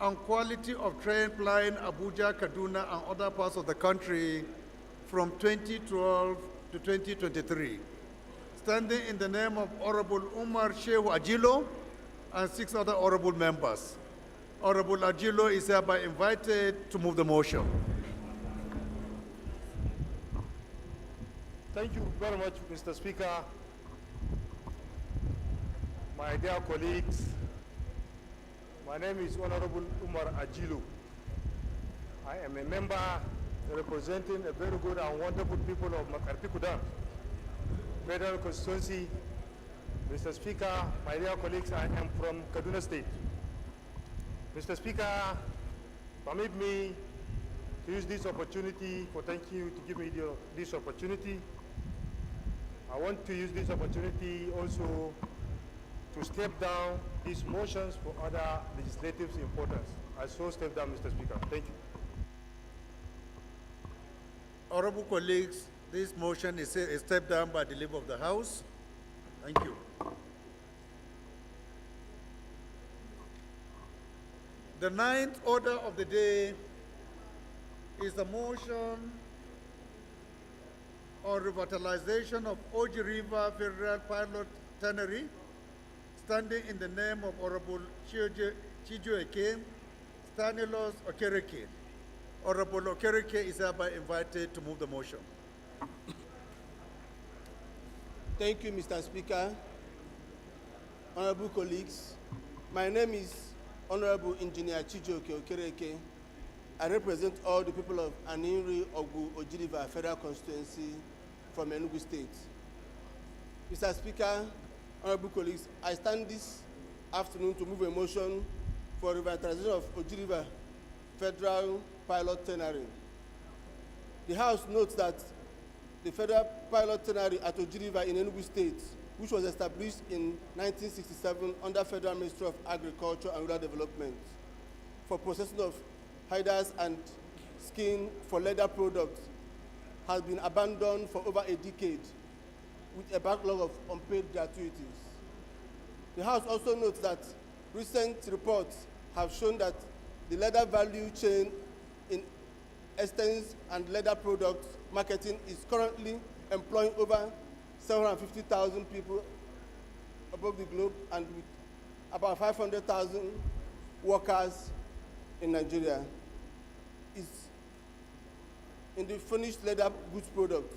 Speaker 1: and quality of train plying Abuja, Kaduna, and other parts of the country from 2012 to 2023. Standing in the name of Honorable Umar Shehu Ajilo and 6 other honorable members. Honorable Ajilo is hereby invited to move the motion.
Speaker 19: Thank you very much, Mr. Speaker. My dear colleagues, my name is Honorable Umar Ajilo. I am a member representing a very good and wonderful people of Makarti Kudan, Federal Constituency. Mr. Speaker, my dear colleagues, I am from Kaduna State. Mr. Speaker, permit me to use this opportunity for thanking you to give me this opportunity. I want to use this opportunity also to step down these motions for other legislative importance. I so step down, Mr. Speaker. Thank you.
Speaker 1: Honorable colleagues, this motion is stepped down by the leave of the House. Thank you. The ninth order of the day is a motion on revitalization of Oji River Federal Pilot Tannery, standing in the name of Honorable Chijueke Stanilos Okereke. Honorable Okereke is hereby invited to move the motion.
Speaker 21: Thank you, Mr. Speaker. Honorable colleagues, my name is Honorable Engineer Chijueke Okereke. I represent all the people of Aninri Ogu Ojiriva Federal Constituency from Enugu State. Mr. Speaker, honorable colleagues, I stand this afternoon to move a motion for revitalization of Ojiriva Federal Pilot Tannery. The House notes that the Federal Pilot Tannery at Ojiriva in Enugu State, which was established in 1967 under Federal Ministry of Agriculture and Rural Development for processing of hiders and skin for leather products, has been abandoned for over a decade with a backlog of unpaid gratuities. The House also notes that recent reports have shown that the leather value chain in essence and leather products marketing is currently employing over 750,000 people above the globe and with about 500,000 workers in Nigeria. Is in the finished leather goods product,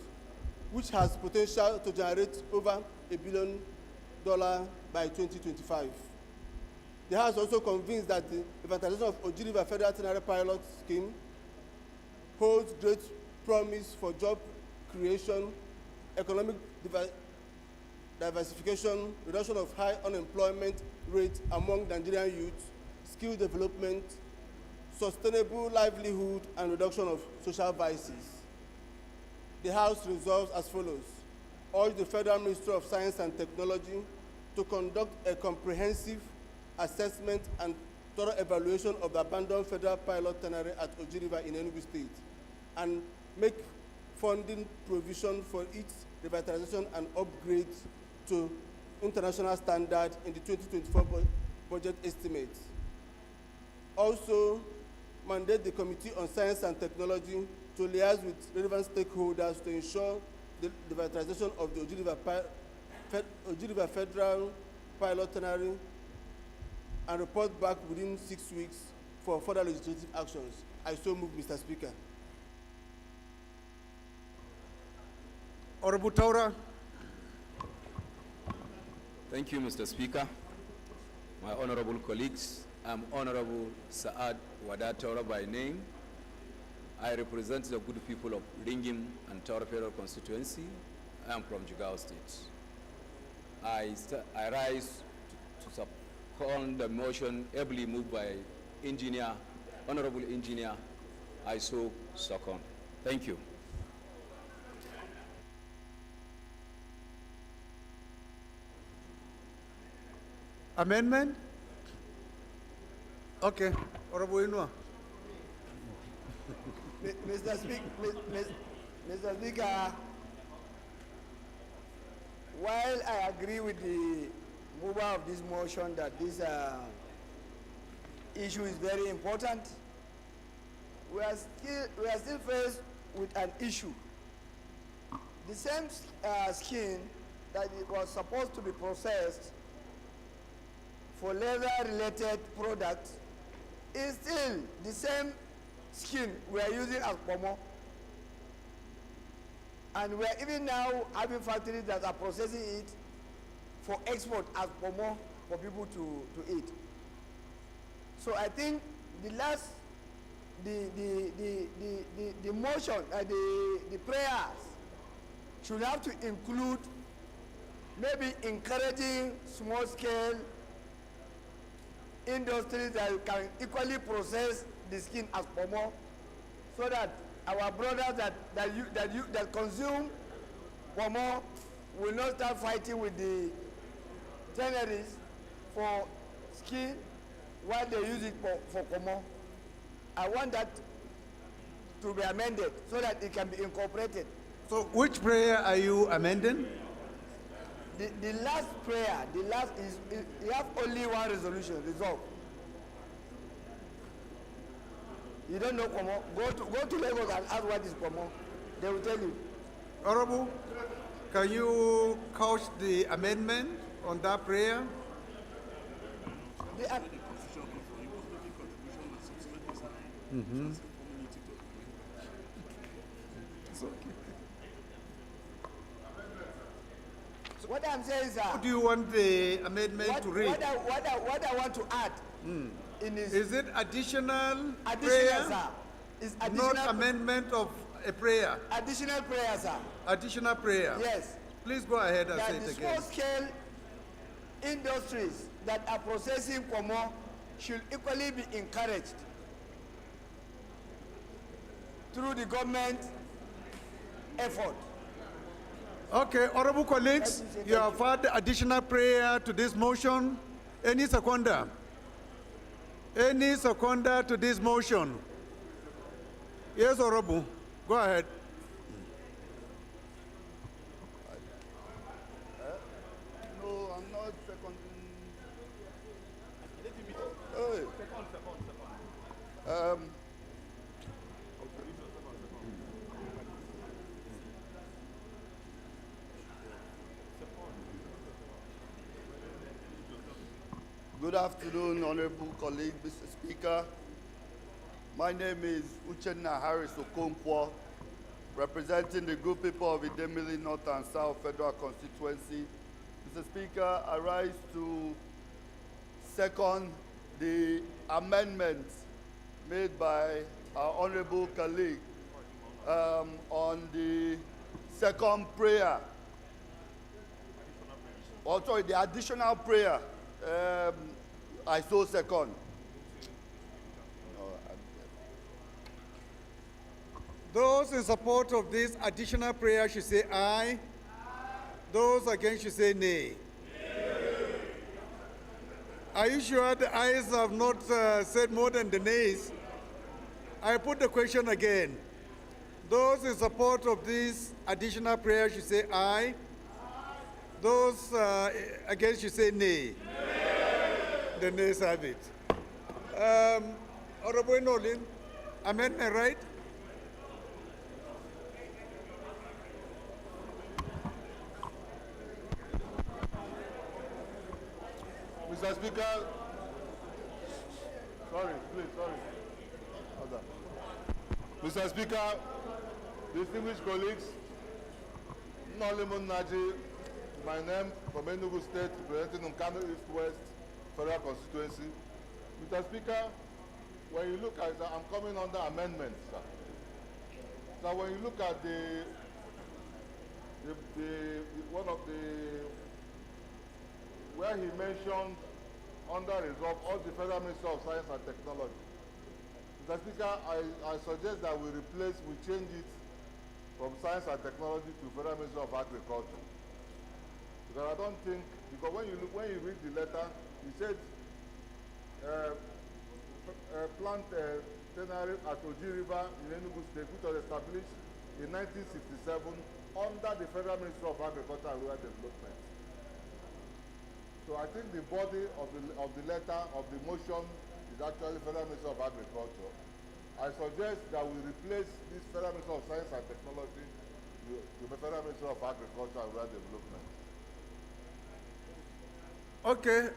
Speaker 21: which has potential to generate over $1 billion by 2025. The House also convinced that the revitalization of Ojiriva Federal Tannery Pilot Scheme holds great promise for job creation, economic diversification, reduction of high unemployment rate among Nigerian youth, skill development, sustainable livelihood, and reduction of social vices. The House resolves as follows: urge the Federal Ministry of Science and Technology to conduct a comprehensive assessment and thorough evaluation of the abandoned federal pilot tannery at Oji River in Enugu State, and make funding provision for its revitalization and upgrade to international standard in the 2024 budget estimates. Also, mandate the Committee on Science and Technology to liaise with relevant stakeholders to ensure the revitalization of the Oji River Federal Pilot Tannery and report back within 6 weeks for further legislative actions. I so move, Mr. Speaker.
Speaker 1: Honorable Taura.
Speaker 3: Thank you, Mr. Speaker. My honorable colleagues, I'm Honorable Saad Wada Taura by name. I represent the good people of Ringim and Taura Federal Constituency. I am from Jigawa State. I rise to support the motion ably moved by Honorable Engineer. I so second. Thank you.
Speaker 1: Amendment? Okay, Honorable Inua.
Speaker 10: Mr. Speaker, while I agree with the mover of this motion that this issue is very important, we are still faced with an issue. The same skin that it was supposed to be processed for leather-related products is still the same skin we are using as pomo. And we are even now having factories that are processing it for export as pomo for people to eat. So I think the motion, the prayers should have to include maybe encouraging small-scale industries that can equally process the skin as pomo, so that our brothers that consume pomo will not start fighting with the tanneries for skin while they use it for pomo. I want that to be amended so that it can be incorporated.
Speaker 1: So which prayer are you amending?
Speaker 10: The last prayer, you have only one resolution, resolve. You don't know Komo, go to Lagos and ask what is Komo. They will tell you.
Speaker 1: Honorable, can you couch the amendment on that prayer?
Speaker 10: What I'm saying is
Speaker 1: What do you want the amendment to read?
Speaker 10: What I want to add
Speaker 1: is it additional
Speaker 10: prayer?
Speaker 1: Sir.
Speaker 10: Is
Speaker 1: Not amendment of a prayer.
Speaker 10: Additional prayer, sir.
Speaker 1: Additional prayer.
Speaker 10: Yes.
Speaker 1: Please go ahead and say it
Speaker 10: the
Speaker 1: again.
Speaker 10: small-scale industries that are processing pomo should equally be encouraged through the government effort.
Speaker 1: Okay, honorable colleagues, you have had additional prayer to this motion. Any seconder? Any seconder to this motion? Yes, honorable. Go ahead.
Speaker 2: No, I'm not seconding. Hey. Good afternoon, honorable colleague, Mr. Speaker. My name is Uchenna Harris Okonkwo, representing the good people of Idemili North and South Federal Constituency. Mr. Speaker, I rise to second the amendment made by our honorable colleague on the second prayer. Also, the additional prayer. I so second.
Speaker 1: Those in support of this additional prayer should say aye. Those against should say nay. Are you sure the ayes have not said more than the nays? I put the question again. Those in support of this additional prayer should say aye. Those against should say nay. The nays have it. Honorable Nolin, amendment, right?
Speaker 2: Mr. Speaker, sorry, please, sorry. Hold on. Mr. Speaker, distinguished colleagues, Nolimun Naji, my name from Enugu State, representing Nkanu East West Federal Constituency. Mr. Speaker, when you look at, I'm coming under amendments, sir. So when you look at one of the, where he mentioned under resolve all the Federal Ministry of Science and Technology. Mr. Speaker, I suggest that we change it from Science and Technology to Federal Ministry of Agriculture. Because I don't think, because when you read the letter, he said plant Plenary at Oji River in Enugu State, which was established in 1967 under the Federal Ministry of Agriculture and Rural Development. So I think the body of the letter of the motion is actually Federal Ministry of Agriculture. I suggest that we replace this Federal Ministry of Science and Technology to the Federal Ministry of Agriculture and Rural Development.
Speaker 1: Okay,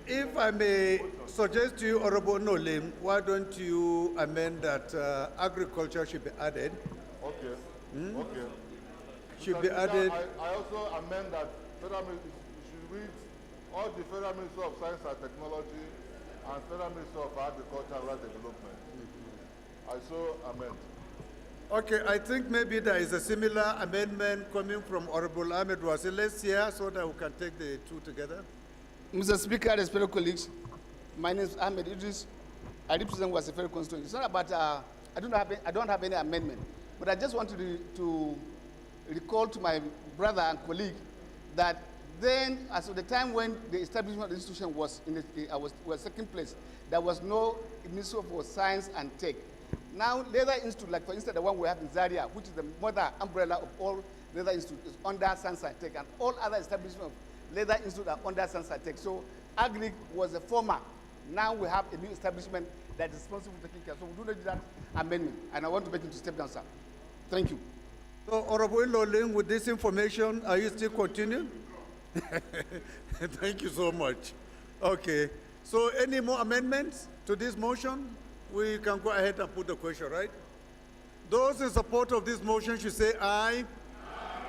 Speaker 1: if I may suggest to you, Honorable Nolim, why don't you amend that agriculture should be added?
Speaker 2: Okay. Okay.
Speaker 1: Should be added.
Speaker 2: I also amend that Federal Ministry should read all the Federal Ministry of Science and Technology and Federal Ministry of Agriculture and Rural Development. I so amend.
Speaker 1: Okay, I think maybe there is a similar amendment coming from Honorable Ahmed Wasi. Let's hear so that we can take the two together.
Speaker 14: Mr. Speaker, respected colleagues, my name is Ahmed Idris. I represent Wasiferi constituency. It's not about, I don't have any amendment, but I just wanted to recall to my brother and colleague that then, as of the time when the establishment of the institution was was taking place, there was no Ministry for Science and Tech. Now, Leather Institute, like for instance, the one we have in Zaria, which is the mother umbrella of all Leather Institute, is under Science and Tech, and all other establishments of Leather Institute are under Science and Tech. So, Agric was a former. Now we have a new establishment that is responsible for taking care. So, we do need that amendment, and I want to make him to step down, sir. Thank you.
Speaker 1: So, Honorable Loling, with this information, are you still continuing? Thank you so much. Okay. So, any more amendments to this motion? We can go ahead and put the question, right? Those in support of this motion should say aye.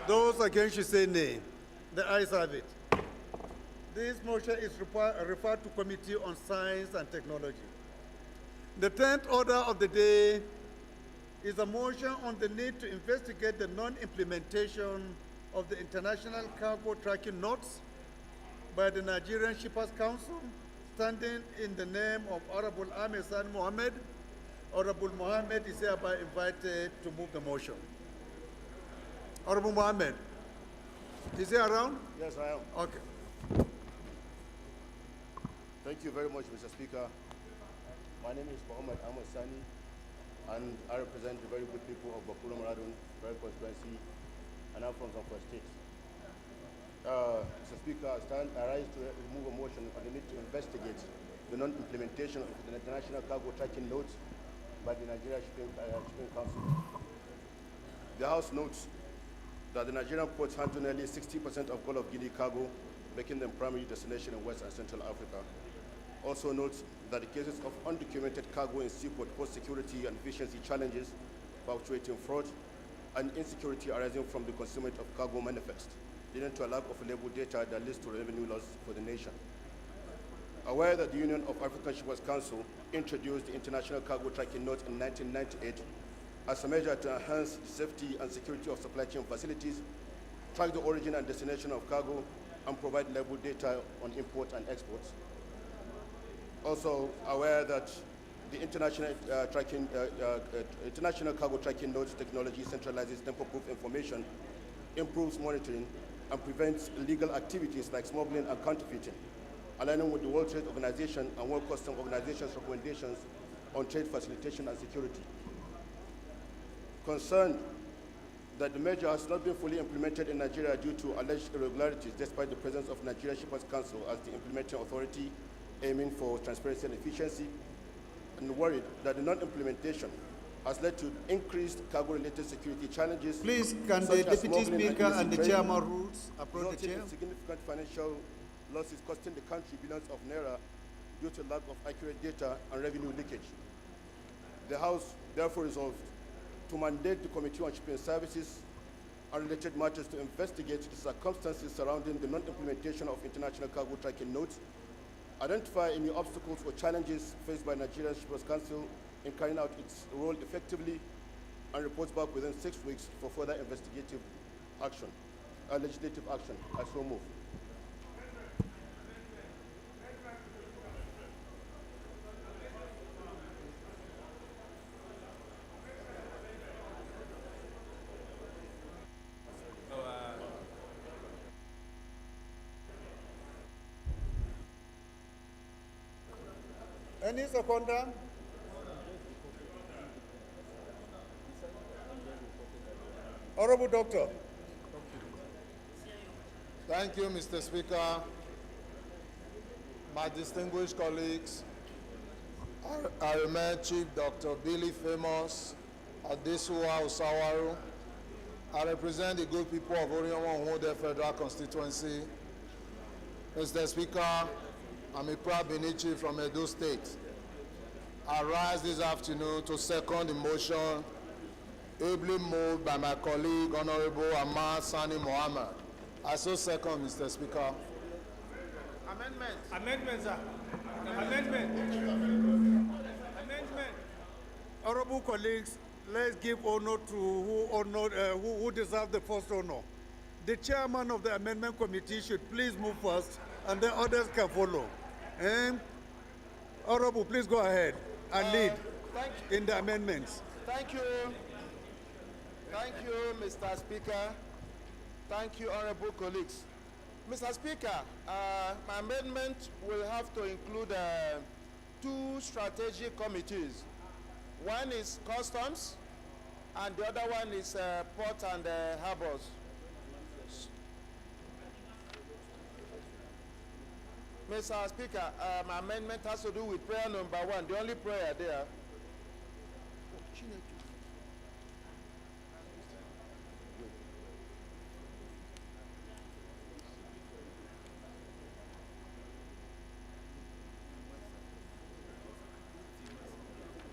Speaker 1: Those against should say nay. The ayes have it. This motion is referred to Committee on Science and Technology. The 10th order of the day is a motion on the need to investigate the non-implementation of the International Cargo Tracking Notes by the Nigerian Shippers Council, standing in the name of Honorable Ahmed San Mohammed. Honorable Mohammed is hereby invited to move the motion. Honorable Mohammed, is he around?
Speaker 4: Yes, I am.
Speaker 1: Okay.
Speaker 4: Thank you very much, Mr. Speaker. My name is Mohammed Ahmed Sani, and I represent the very good people of Bakura Maradun, very constituency, and I'm from Zamfara State. Mr. Speaker, I rise to remove a motion on the need to investigate the non-implementation of the International Cargo Tracking Notes by the Nigeria Shipping Council. The House notes that the Nigerian ports handle nearly 60% of Gulf of Guinea cargo, making them primary destination in West and Central Africa. Also notes that the cases of undocumented cargo in seaport pose security and efficiency challenges, fluctuating fraud, and insecurity arising from the concealment of cargo manifest, leading to a lack of reliable data that leads to revenue loss for the nation. Aware that the Union of African Shippers Council introduced the International Cargo Tracking Note in 1998 as a measure to enhance the safety and security of supply chain facilities, track the origin and destination of cargo, and provide reliable data on import and exports. Also aware that the International Cargo Tracking Notes technology centralizes tamper-proof information, improves monitoring, and prevents illegal activities like smuggling and counterfeiting. aligning with the World Trade Organization and World Customs Organization's recommendations on trade facilitation and security. Concerned that the measure has not been fully implemented in Nigeria due to alleged irregularities despite the presence of Nigeria Shippers Council as the implementing authority aiming for transparency and efficiency, and worried that the non-implementation has led to increased cargo-related security challenges.
Speaker 1: Please, can the Deputy Speaker and the Chairman rules approach the Chair?
Speaker 4: Significant financial losses costing the country billions of naira due to lack of accurate data and revenue leakage. The House therefore resolved to mandate the Committee on Shipping Services and related matters to investigate the circumstances surrounding the non-implementation of international cargo tracking notes, identify any obstacles or challenges faced by Nigerian Shippers Council in carrying out its role effectively, and report back within 6 weeks for further investigative action, legislative action. I so move.
Speaker 1: Any seconder? Honorable Doctor.
Speaker 7: Thank you, Mr. Speaker. My distinguished colleagues, I remain Chief Dr. Billy Famous Adesua Osawaru. I represent the good people of Orion Federal Constituency. Mr. Speaker, I'm a proud Benin chief from Edo State. I rise this afternoon to second the motion ably moved by my colleague, Honorable Ahmad Sani Mohammed. I so second, Mr. Speaker.
Speaker 1: Amendment. Amendment, sir. Amendment. Amendment. Honorable colleagues, let's give honor to who deserve the first honor. The chairman of the amendment committee should please move first, and the others can follow. Honorable, please go ahead and lead in the amendments.
Speaker 9: Thank you. Thank you, Mr. Speaker. Thank you, honorable colleagues. Mr. Speaker, my amendment will have to include 2 strategic committees. One is customs, and the other one is port and harbors. Mr. Speaker, my amendment has to do with prayer number 1, the only prayer there.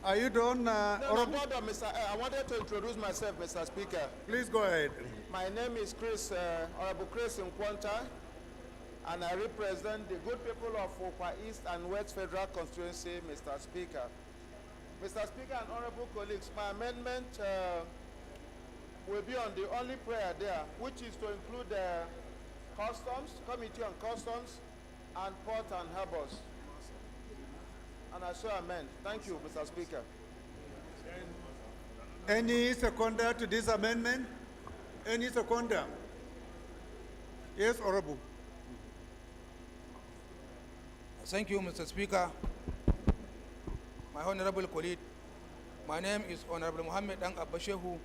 Speaker 1: Are you done?
Speaker 9: No, Mr. I wanted to introduce myself, Mr. Speaker.
Speaker 1: Please go ahead.
Speaker 9: My name is Honorable Chris Nkwanta, and I represent the good people of Okwa East and West Federal Constituency, Mr. Speaker. Mr. Speaker and honorable colleagues, my amendment will be on the only prayer there, which is to include the customs, Committee on Customs, and Port and Harbors. And I so amend. Thank you, Mr. Speaker.
Speaker 1: Any seconder to this amendment? Any seconder? Yes, Honorable.
Speaker 22: Thank you, Mr. Speaker. My honorable colleague, my name is Honorable Mohammed Dang Abbashehu,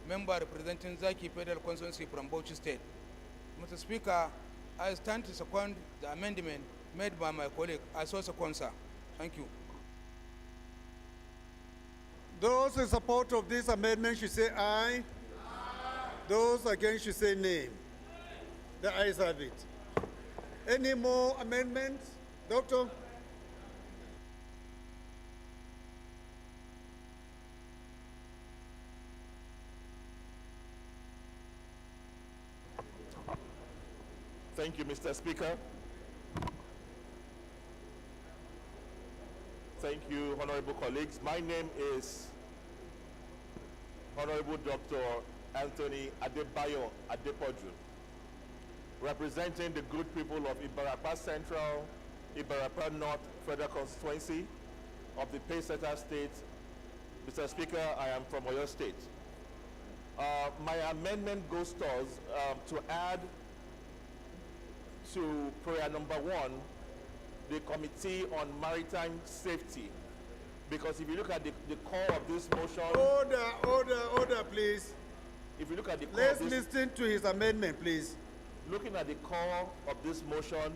Speaker 22: member representing Zaki Federal Constituency from Bauchi State. Mr. Speaker, I stand to second the amendment made by my colleague. I so second, sir. Thank you.
Speaker 1: Those in support of this amendment should say aye. Those against should say nay. The ayes have it. Any more amendments? Doctor?
Speaker 23: Thank you, Mr. Speaker. Thank you, honorable colleagues. My name is Honorable Dr. Anthony Adebayo Adepoju, representing the good people of Ibarapa Central, Ibarapa North Federal Constituency of the Payseta State. Mr. Speaker, I am from Oyo State. My amendment goes towards to add to prayer number 1 the Committee on Maritime Safety. Because if you look at the core of this motion...
Speaker 1: Order, please.
Speaker 23: If you look at the core
Speaker 1: Let's
Speaker 23: of this...
Speaker 1: listen to his amendment, please.
Speaker 23: Looking at the core of this motion,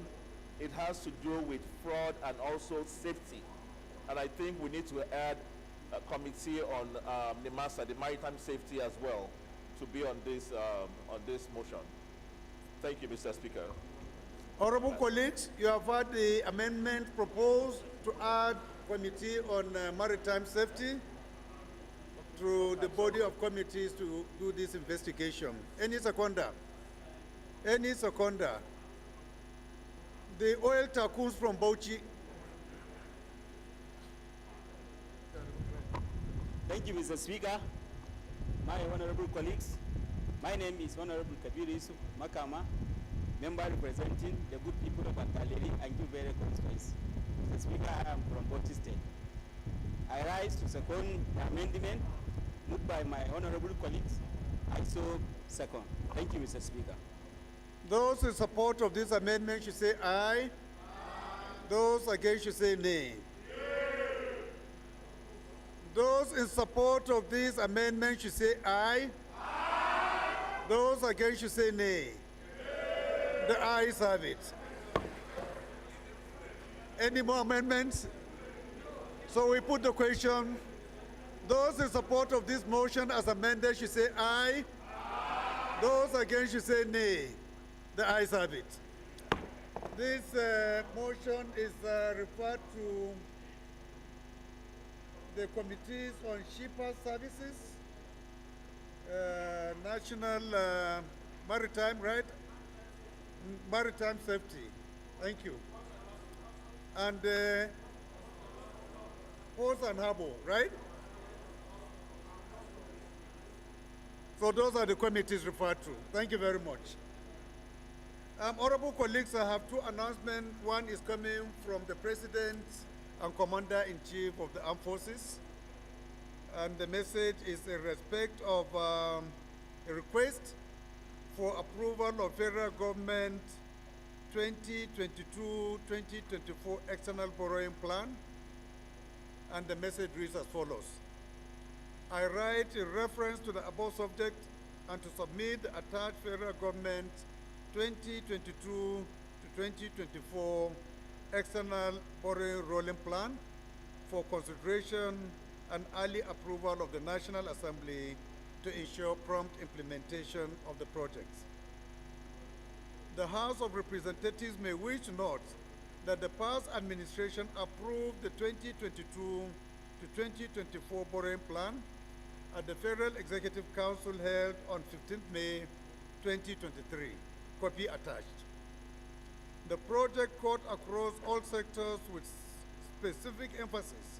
Speaker 23: it has to do with fraud and also safety. And I think we need to add a committee on the maritime safety as well, to be on this motion. Thank you, Mr. Speaker.
Speaker 1: Honorable colleagues, you have heard the amendment proposed to add Committee on Maritime Safety to the body of committees to do this investigation. Any seconder? Any seconder? The oil tycoons from Bauchi.
Speaker 6: Thank you, Mr. Speaker. My honorable colleagues, my name is Honorable Kabir Yusuf Makama, member representing the good people of Plenary and Gilbert constituency. Mr. Speaker, I am from Bauchi State. I rise to second the amendment moved by my honorable colleagues. I so second. Thank you, Mr. Speaker.
Speaker 1: Those in support of this amendment should say aye. Those against should say nay. Those in support of this amendment should say aye. Those against should say nay. The ayes have it. Any more amendments? So we put the question. Those in support of this motion as amended should say aye. Those against should say nay. The ayes have it. This motion is referred to the committees on shipper services, national maritime, right? Maritime safety. Thank you. And ports and harbor, right? So those are the committees referred to. Thank you very much. Honorable colleagues, I have two announcements. One is coming from the President and Commander-in-Chief of the Armed Forces. And the message is in respect of a request for approval of federal government 2022-2024 external borrowing plan. And the message reads as follows. I write in reference to the above subject and to submit the attached federal government 2022 to 2024 external borrowing rolling plan for consideration and early approval of the National Assembly to ensure prompt implementation of the projects. The House of Representatives may wish to note that the past administration approved the 2022 to 2024 borrowing plan at the Federal Executive Council held on 15th May 2023. Copy attached. The project cut across all sectors with specific emphasis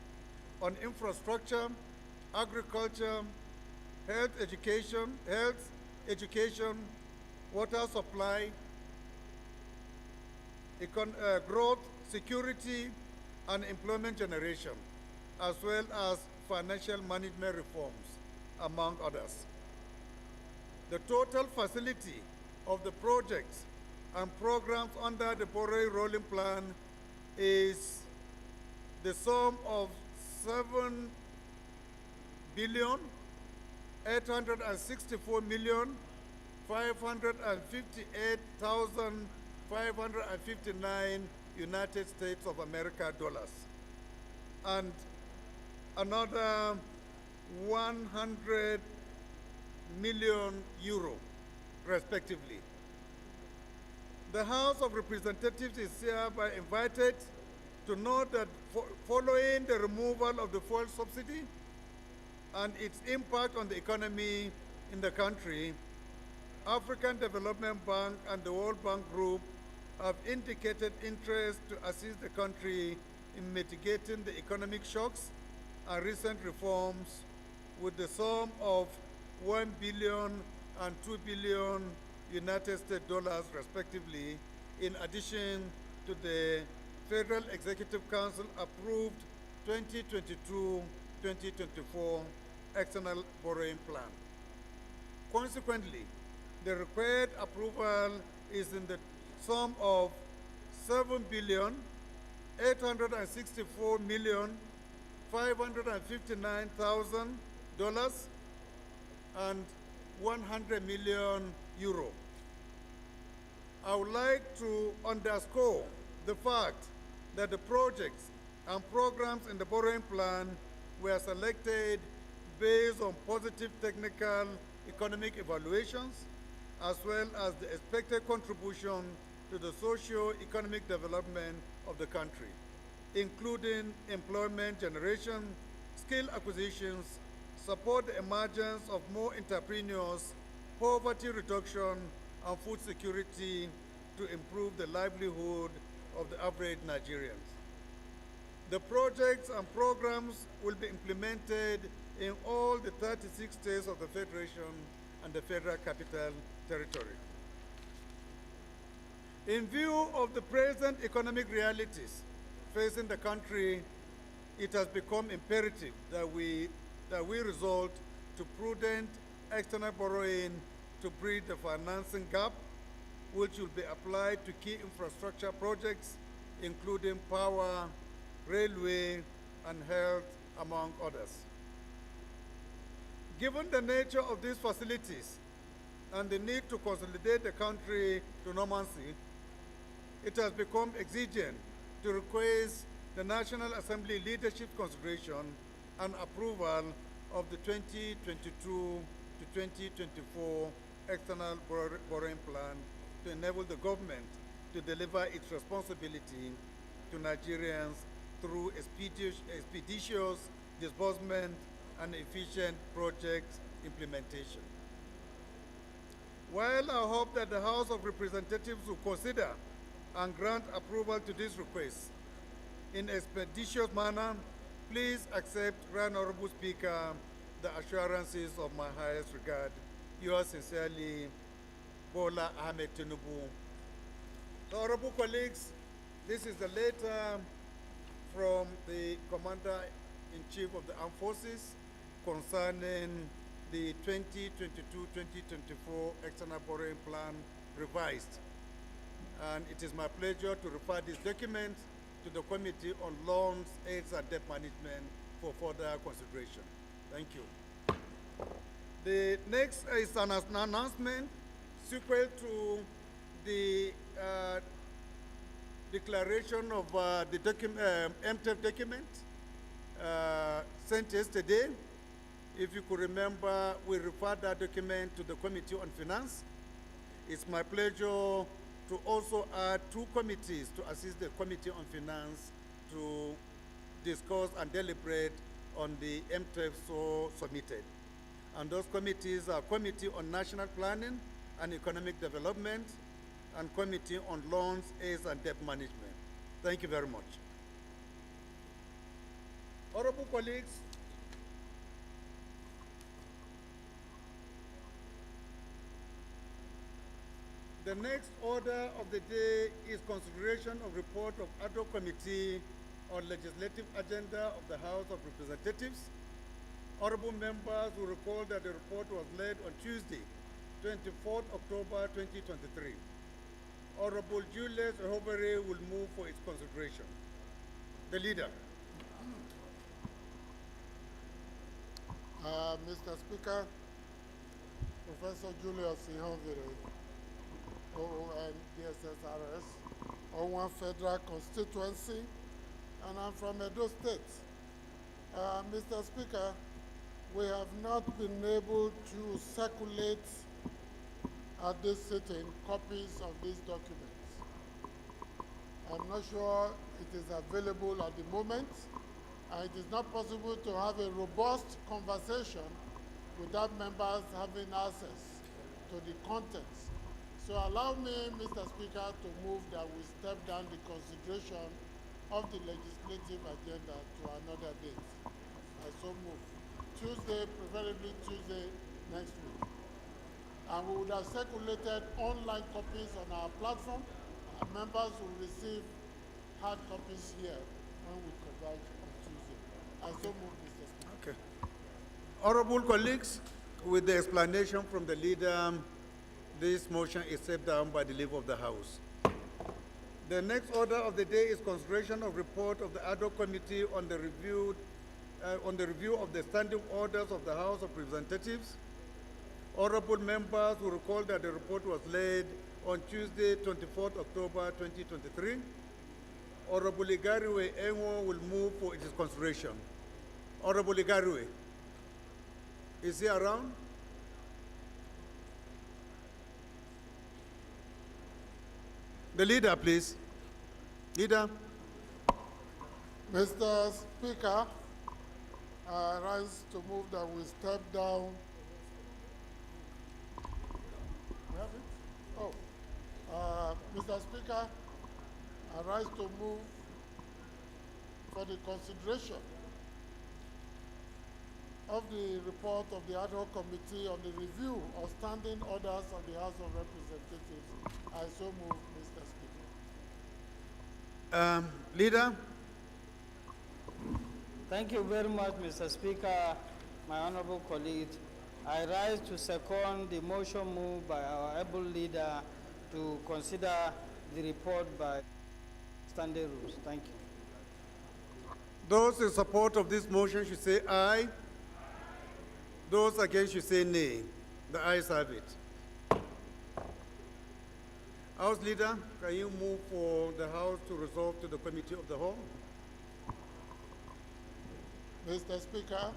Speaker 1: on infrastructure, agriculture, health education, water supply, growth, security, and employment generation, as well as financial management reforms, among others. The total facility of the projects and programs under the borrowing rolling plan is the sum of 7,868,559 United States of America dollars, and another 100 million euro, respectively. The House of Representatives is hereby invited to note that following the removal of the fuel subsidy and its impact on the economy in the country, African Development Bank and the World Bank Group have indicated interest to assist the country in mitigating the economic shocks and recent reforms with the sum of $1 billion and $2 billion United States dollars, respectively, in addition to the Federal Executive Council approved 2022-2024 external borrowing plan. Consequently, the required approval is in the sum of $7,868,559 $864,559,000 and 100 million euro. I would like to underscore the fact that the projects and programs in the borrowing plan were selected based on positive technical economic evaluations, as well as the expected contribution to the socio-economic development of the country, including employment generation, skill acquisitions, support the emergence of more entrepreneurs, poverty reduction, and food security to improve the livelihood of the average Nigerians. The projects and programs will be implemented in all the 36 states of the Federation and the Federal Capital Territory. In view of the present economic realities facing the country, it has become imperative that we resort to prudent external borrowing to bridge the financing gap, which will be applied to key infrastructure projects, including power, railway, and health, among others. Given the nature of these facilities and the need to consolidate the country to normalcy, it has become exigent to request the National Assembly leadership consideration and approval of the 2022 to 2024 external borrowing plan to enable the government to deliver its responsibility to Nigerians through expeditious disbursement and efficient project implementation. While I hope that the House of Representatives will consider and grant approval to this request in an expeditious manner, please accept, Right Honorable Speaker, the assurances of my highest regard. Yours sincerely, Bola Ahmed Tinubu. Honorable colleagues, this is the letter from the Commander-in-Chief of the Armed Forces concerning the 2022-2024 external borrowing plan revised. And it is my pleasure to refer this document to the Committee on Loans, Aids and Debt Management for further consideration. Thank you. The next is an announcement sequel to the declaration of the MTF document sent yesterday. If you could remember, we referred that document to the Committee on Finance. It's my pleasure to also add two committees to assist the Committee on Finance to discuss and deliberate on the MTF so submitted. And those committees are Committee on National Planning and Economic Development and Committee on Loans, Aids and Debt Management. Thank you very much. Honorable colleagues, the next order of the day is consideration of report of ad hoc committee on legislative agenda of the House of Representatives. Honorable members will recall that the report was led on Tuesday, 24th October 2023. Honorable Julius Ehobere will move for its consideration. The leader.
Speaker 7: Mr. Speaker, Professor Julius Ehobere, OON DSSRS, O1 Federal Constituency, and I'm from Edo State. Mr. Speaker, we have not been able to circulate at this sitting copies of these documents. I'm not sure it is available at the moment, and it is not possible to have a robust conversation without members having access to the contents. So allow me, Mr. Speaker, to move that we step down the consideration of the legislative agenda to another date. I so move. Tuesday, preferably Tuesday next week. And we would have circulated online copies on our platform, and members will receive hard copies here when we converge on Tuesday. I so move, Mr. Speaker.
Speaker 1: Okay. Honorable colleagues, with the explanation from the leader, this motion is set down by the leave of the House. The next order of the day is consideration of report of the ad hoc committee on the review of the standing orders of the House of Representatives. Honorable members will recall that the report was laid on Tuesday, 24th October 2023. Honorable Igariwe Enwo will move for its consideration. Honorable Igariwe, is he around? The leader, please. Leader.
Speaker 8: Mr. Speaker, I rise to move that we step down. We have it? Oh. Mr. Speaker, I rise to move for the consideration of the report of the ad hoc committee on the review of standing orders of the House of Representatives. I so move, Mr. Speaker.
Speaker 1: Leader.
Speaker 11: Thank you very much, Mr. Speaker, my honorable colleagues. I rise to second the motion moved by our able leader to consider the report by standing rules. Thank you.
Speaker 1: Those in support of this motion should say aye. Those against should say nay. The ayes have it. House Leader, can you move for the House to resolve to the Committee of the Whole?
Speaker 8: Mr. Speaker,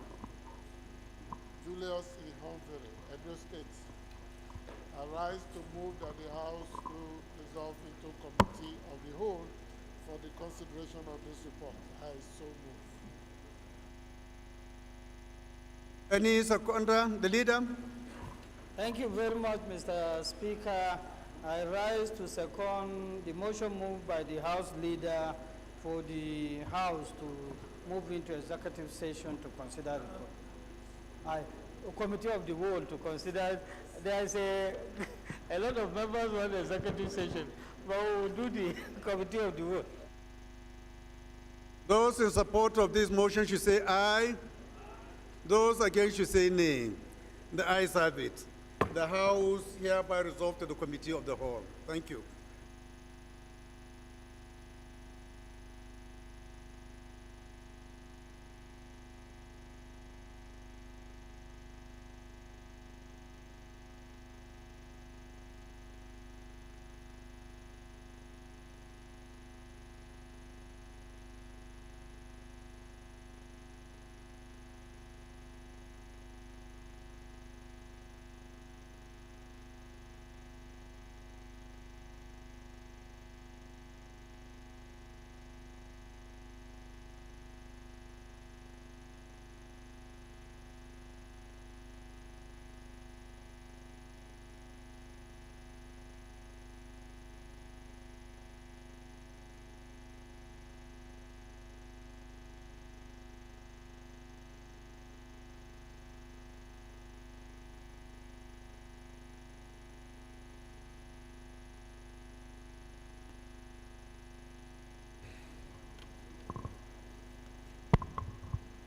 Speaker 8: Julius E. Humphrey, Edo State, I rise to move that the House will resolve into Committee of the Whole for the consideration of this report. I so move.
Speaker 1: Any seconder? The leader?
Speaker 11: Thank you very much, Mr. Speaker. I rise to second the motion moved by the House Leader for the House to move into executive session to consider report. Committee of the Whole to consider. There is a lot of members want the executive session, but we will do the Committee of the Whole.
Speaker 1: Those in support of this motion should say aye. Those against should say nay. The ayes have it. The House hereby resolved to the Committee of the Whole. Thank you.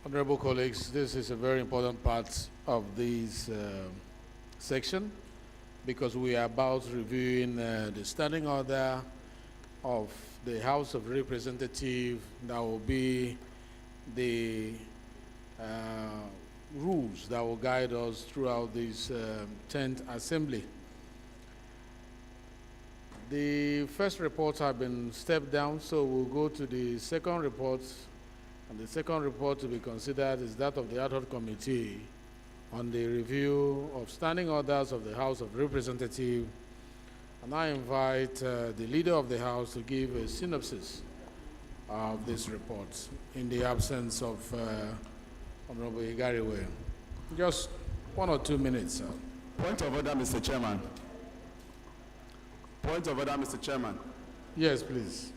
Speaker 15: Honorable colleagues, this is a very important part of this section because we are about reviewing the standing order of the House of Representatives that will be the rules that will guide us throughout this 10th Assembly. The first reports have been stepped down, so we'll go to the second report. And the second report to be considered is that of the ad hoc committee on the review of standing orders of the House of Representatives. And I invite the leader of the House to give a synopsis of this report in the absence of Honorable Igariwe. Just 1 or 2 minutes.
Speaker 23: Point of order, Mr. Chairman. Point of order, Mr. Chairman.
Speaker 15: Yes, please.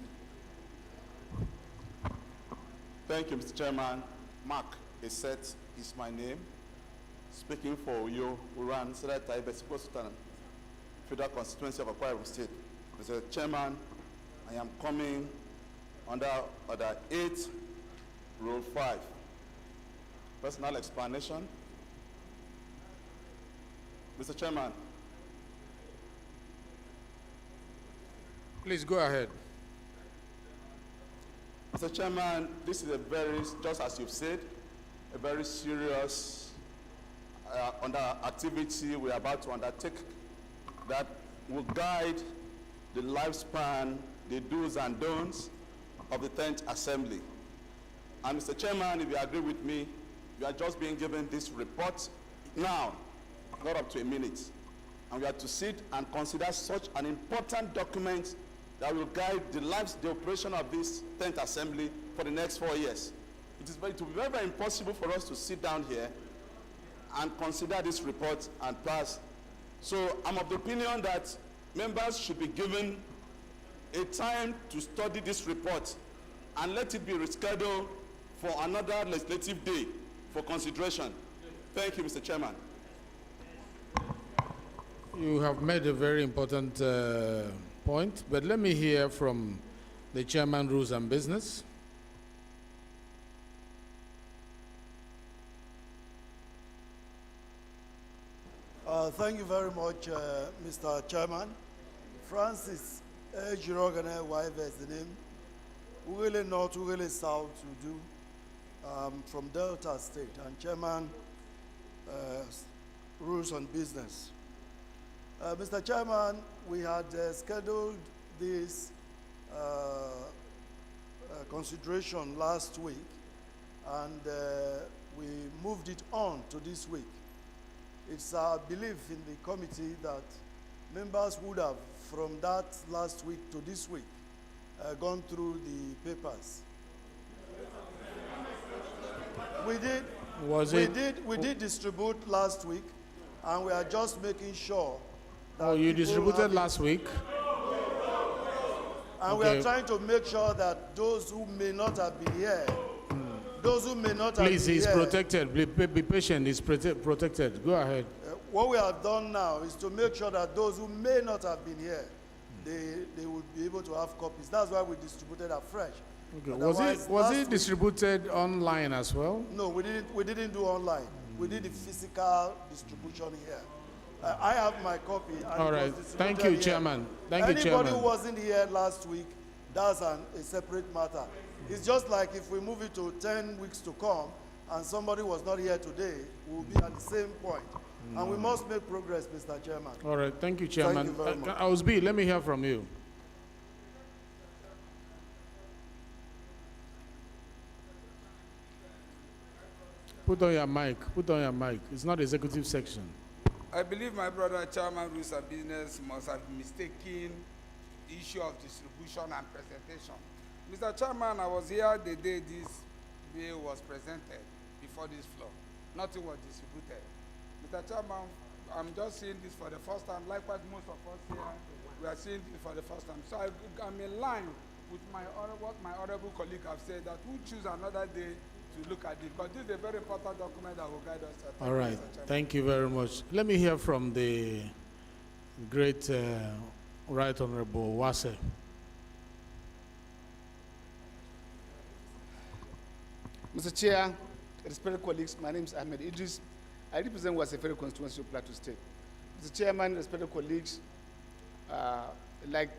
Speaker 23: Thank you, Mr. Chairman. Mark Eset is my name. Speaking for you, Uran Sadat Taibe, Sultan, Federal Constituency of Akwa Ibom State. Mr. Chairman, I am coming under Order 8, Rule 5. Personal explanation. Mr. Chairman.
Speaker 15: Please go ahead.
Speaker 23: Mr. Chairman, this is a very, just as you've said, a very serious activity we are about to undertake that will guide the lifespan, the do's and don'ts of the 10th Assembly. And Mr. Chairman, if you agree with me, you are just being given this report now, not up to a minute. And we are to sit and consider such an important document that will guide the operation of this 10th Assembly for the next 4 years. It will be very, very impossible for us to sit down here and consider this report and pass. So I'm of the opinion that members should be given a time to study this report and let it be rescheduled for another legislative day for consideration. Thank you, Mr. Chairman.
Speaker 15: You have made a very important point, but let me hear from the Chairman, Rules and Business.
Speaker 5: Thank you very much, Mr. Chairman. Francis Jirogane, wife is the name. Ugele North, Ugele South, to do from Delta State, and Chairman, Rules and Business. Mr. Chairman, we had scheduled this consideration last week, and we moved it on to this week. It's our belief in the committee that members would have, from that last week to this week, gone through the papers. We did distribute last week, and we are just making sure that
Speaker 15: Oh, you distributed last week?
Speaker 5: And we are trying to make sure that those who may not have been here, those who may not
Speaker 15: Please,
Speaker 5: have been
Speaker 15: he's
Speaker 5: here,
Speaker 15: protected. Be patient. He's protected. Go ahead.
Speaker 5: what we have done now is to make sure that those who may not have been here, they will be able to have copies. That's why we distributed afresh.
Speaker 15: Okay. Was it distributed online as well?
Speaker 5: No, we didn't do online. We did the physical distribution here. I have my copy. And
Speaker 15: All right. Thank you, Chairman. Thank you, Chairman.
Speaker 5: Anybody who wasn't here last week, that's a separate matter. It's just like if we move it to 10 weeks to come and somebody was not here today, we'll be at the same point. And we must make progress, Mr. Chairman.
Speaker 15: All right. Thank you, Chairman.
Speaker 5: Thank you very much.
Speaker 15: Ausby, let me hear from you. Put on your mic. Put on your mic. It's not executive section.
Speaker 13: I believe my brother, Chairman, Rules and Business, must have mistaken the issue of distribution and presentation. Mr. Chairman, I was here the day this bill was presented before this floor. Nothing was distributed. Mr. Chairman, I'm just seeing this for the first time. Likewise, most of us here, we are seeing this for the first time. So I'm in line with what my honorable colleague have said, that we choose another day to look at it, because this is a very important document that will guide us.
Speaker 15: All right. Thank you very much. Let me hear from the great Right Honorable Wase.
Speaker 14: Mr. Chair, respected colleagues, my name is Ahmed Idris. I represent Wasefere constituency of Plateau State. Mr. Chairman, respected colleagues, like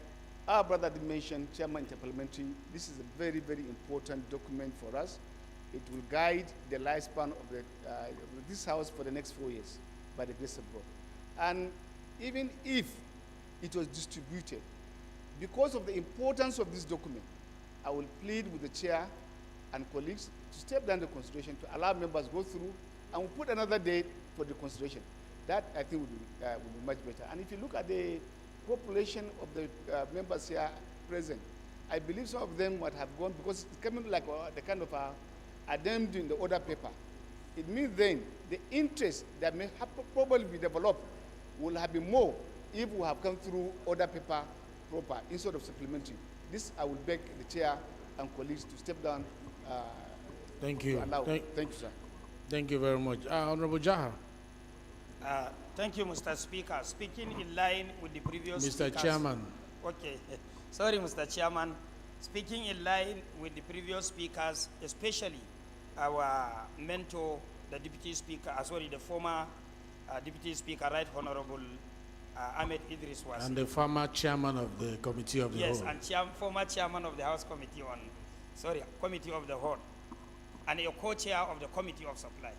Speaker 14: our brother did mention, Chairman Interparliamentary, this is a very, very important document for us. It will guide the lifespan of this House for the next 4 years by the grace of God. And even if it was distributed, because of the importance of this document, I will plead with the chair and colleagues to step down the consideration to allow members go through, and we'll put another date for the consideration. That, I think, will be much better. And if you look at the population of the members here present, I believe some of them would have gone, because it's coming like the kind of addendum in the order paper. It means then the interest that may have probably be developed will have been more if we have come through order paper proper instead of supplementary. This I will beg the chair and colleagues to step down.
Speaker 15: Thank you.
Speaker 14: Thank you, sir.
Speaker 15: Thank you very much. Honorable Jaha.
Speaker 16: Thank you, Mr. Speaker. Speaking in line with the previous
Speaker 15: Mr.
Speaker 16: speakers.
Speaker 15: Chairman.
Speaker 16: Okay. Sorry, Mr. Chairman. Speaking in line with the previous speakers, especially our mentor, the Deputy Speaker, the former Deputy Speaker, Right Honorable Ahmed Idris was.
Speaker 15: And the former chairman of the Committee of the
Speaker 16: Yes,
Speaker 15: Whole.
Speaker 16: and former chairman of the House Committee on committee of the whole, and a co-chair of the committee of supply.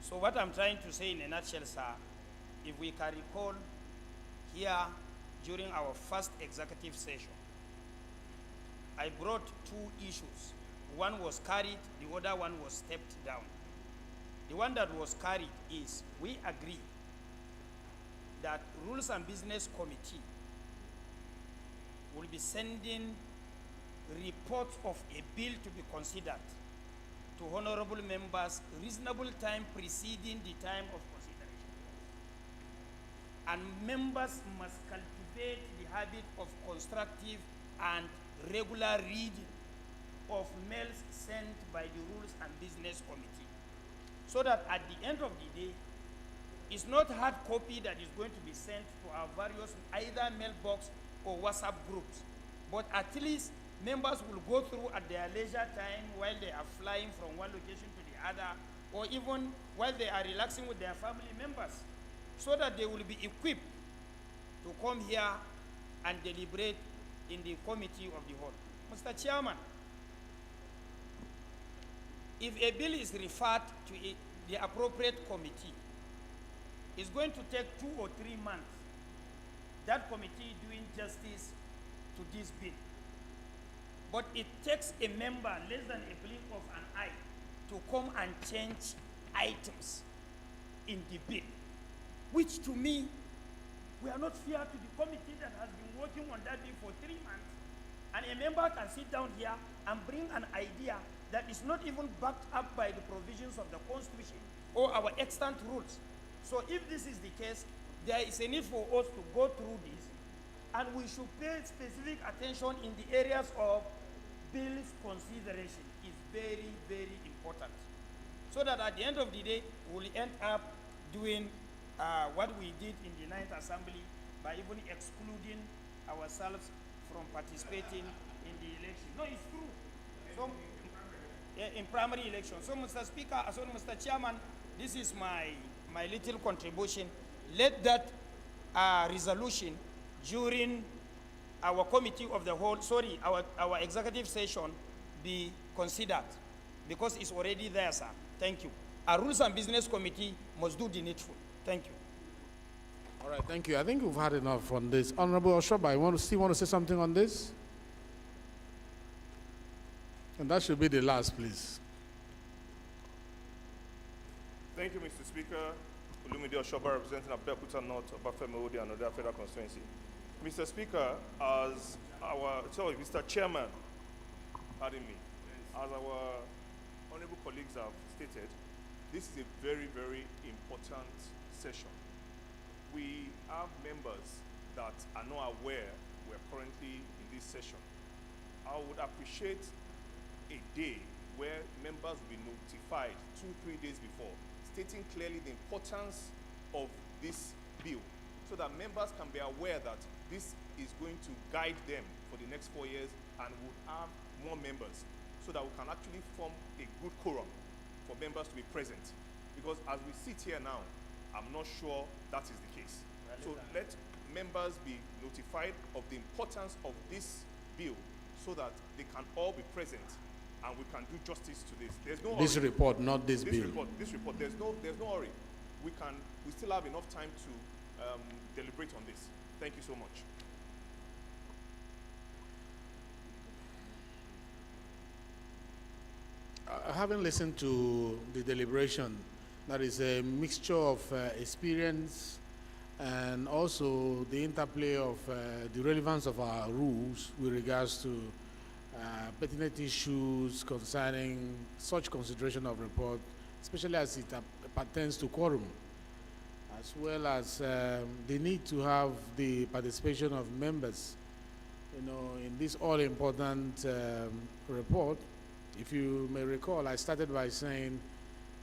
Speaker 16: So what I'm trying to say in a nutshell, sir, if we can recall here during our first executive session, I brought two issues. One was carried, the other one was stepped down. The one that was carried is we agree that Rules and Business Committee will be sending reports of a bill to be considered to honorable members reasonable time preceding the time of consideration. And members must cultivate the habit of constructive and regular reading of mails sent by the Rules and Business Committee, so that at the end of the day, it's not hard copy that is going to be sent to our various either mailbox or WhatsApp groups, but at least members will go through at their leisure time while they are flying from one location to the other, or even while they are relaxing with their family members, so that they will be equipped to come here and deliberate in the committee of the whole. Mr. Chairman, if a bill is referred to the appropriate committee, it's going to take 2 or 3 months, that committee doing justice to this bill. But it takes a member less than a blink of an eye to come and change items in the bill, which to me, we are not fair to the committee that has been working on that bill for 3 months, and a member can sit down here and bring an idea that is not even backed up by the provisions of the Constitution or our extant rules. So if this is the case, there is a need for us to go through this, and we should pay specific attention in the areas of bill's consideration. Is very, very important, so that at the end of the day, we'll end up doing what we did in the 9th Assembly by even excluding ourselves from participating in the election. No, it's true. So, in primary election. So, Mr. Speaker, so Mr. Chairman, this is my little contribution. Let that resolution during our committee of the whole, our executive session be considered, because it's already there, sir. Thank you. Our Rules and Business Committee must do the needful. Thank you.
Speaker 15: All right, thank you. I think we've had enough on this. Honorable Oshoba, you want to say something on this? And that should be the last, please.
Speaker 23: Thank you, Mr. Speaker. Olumide Oshoba, representing Abeokuta North, Obafemi Odi, and other federal constituency. Mr. Speaker, Mr. Chairman, pardon me, as our honorable colleagues have stated, this is a very, very important session. We have members that are not aware we're currently in this session. I would appreciate a day where members will be notified 2-3 days before, stating clearly the importance of this bill, so that members can be aware that this is going to guide them for the next 4 years, and would have more members, so that we can actually form a good quorum for members to be present. Because as we sit here now, I'm not sure that is the case. So let members be notified of the importance of this bill, so that they can all be present and we can do justice to this. There's no
Speaker 15: This
Speaker 23: hurry.
Speaker 15: report, not this bill.
Speaker 23: This report. There's no hurry. We still have enough time to deliberate on this. Thank you so much.
Speaker 15: Having listened to the deliberation, that is a mixture of experience and also the interplay of the relevance of our rules with regards to pertinent issues concerning such consideration of report, especially as it pertains to quorum, as well as the need to have the participation of members, in this all-important report. If you may recall, I started by saying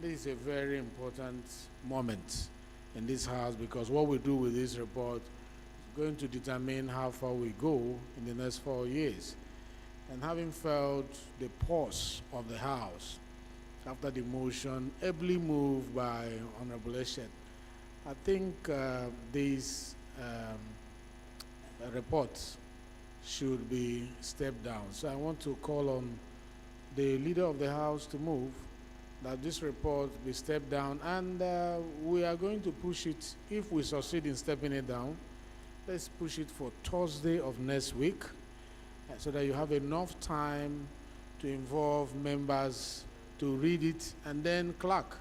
Speaker 15: this is a very important moment in this House, because what we do with this report is going to determine how far we go in the next 4 years. And having felt the pause of the House after the motion ably moved by Honorable Eshet, I think these reports should be stepped down. So I want to call on the leader of the House to move that this report be stepped down, and we are going to push it, if we succeed in stepping it down, let's push it for Thursday of next week, so that you have enough time to involve members to read it, and then clerk,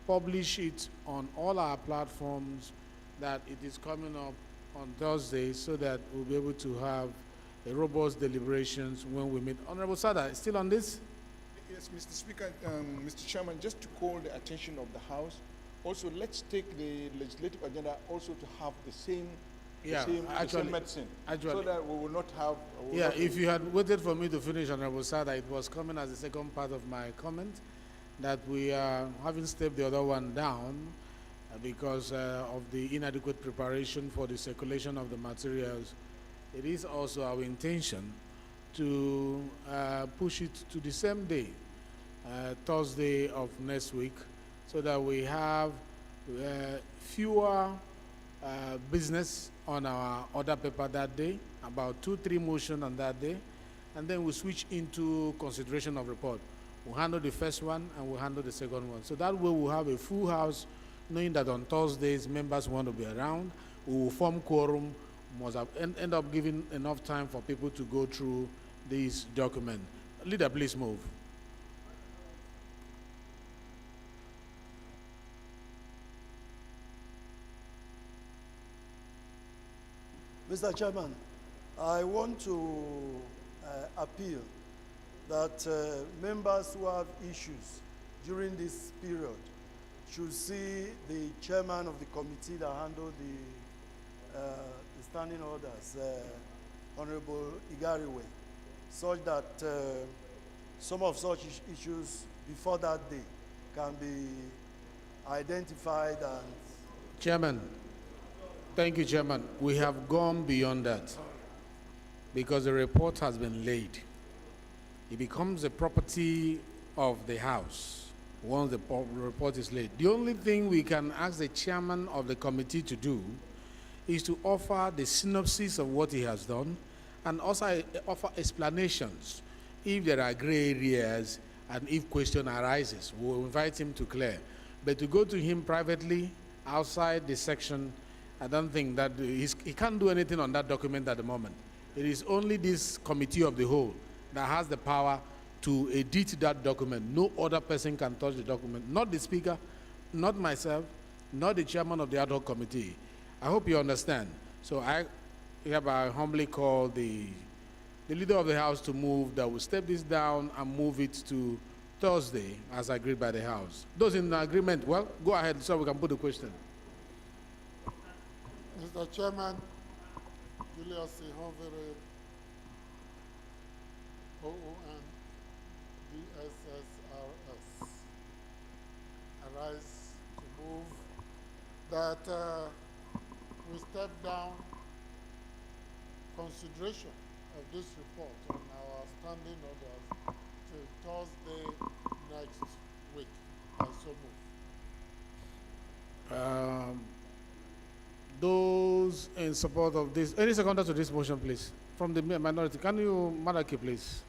Speaker 15: publish it on all our platforms that it is coming up on Thursday, so that we'll be able to have a robust deliberations when we meet. Honorable Sada, still on this?
Speaker 12: Yes, Mr. Speaker, Mr. Chairman, just to call the attention of the House, also let's take the legislative agenda also to have the same, same medicine, so that we will not have.
Speaker 15: If you had waited for me to finish, Honorable Sada, it was coming as the second part of my comment that we are having stepped the other one down because of the inadequate preparation for the circulation of the materials. It is also our intention to push it to the same day, Thursday of next week, so that we have fewer business on our order paper that day, about 2-3 motions on that day, and then we switch into consideration of report. We'll handle the first one and we'll handle the second one. So that way we'll have a full House, knowing that on Thursdays members want to be around. We will form quorum, must have end up giving enough time for people to go through this document. Leader, please move.
Speaker 5: Mr. Chairman, I want to appeal that members who have issues during this period should see the chairman of the committee that handled the standing orders, Honorable Igariwe, such that some of such issues before that day can be identified and...
Speaker 15: Chairman, thank you, Chairman. We have gone beyond that because the report has been laid. It becomes a property of the House once the report is laid. The only thing we can ask the chairman of the committee to do is to offer the synopsis of what he has done and also offer explanations if there are gray areas and if question arises. We'll invite him to clear. But to go to him privately outside the section, I don't think that he can't do anything on that document at the moment. It is only this committee of the whole that has the power to edit that document. No other person can touch the document, not the speaker, not myself, not the chairman of the ad hoc committee. I hope you understand. So I hereby humbly call the leader of the House to move that will step this down and move it to Thursday as agreed by the House. Those in agreement, well, go ahead so we can put the question.
Speaker 8: Mr. Chairman, Julius Ihonvere, OON, DSSRS, arise to move that we step down consideration of this report on our standing orders till Thursday next week. I so move.
Speaker 15: Those in support of this, any seconder to this motion, please? From the minority, can you, Malaki, please?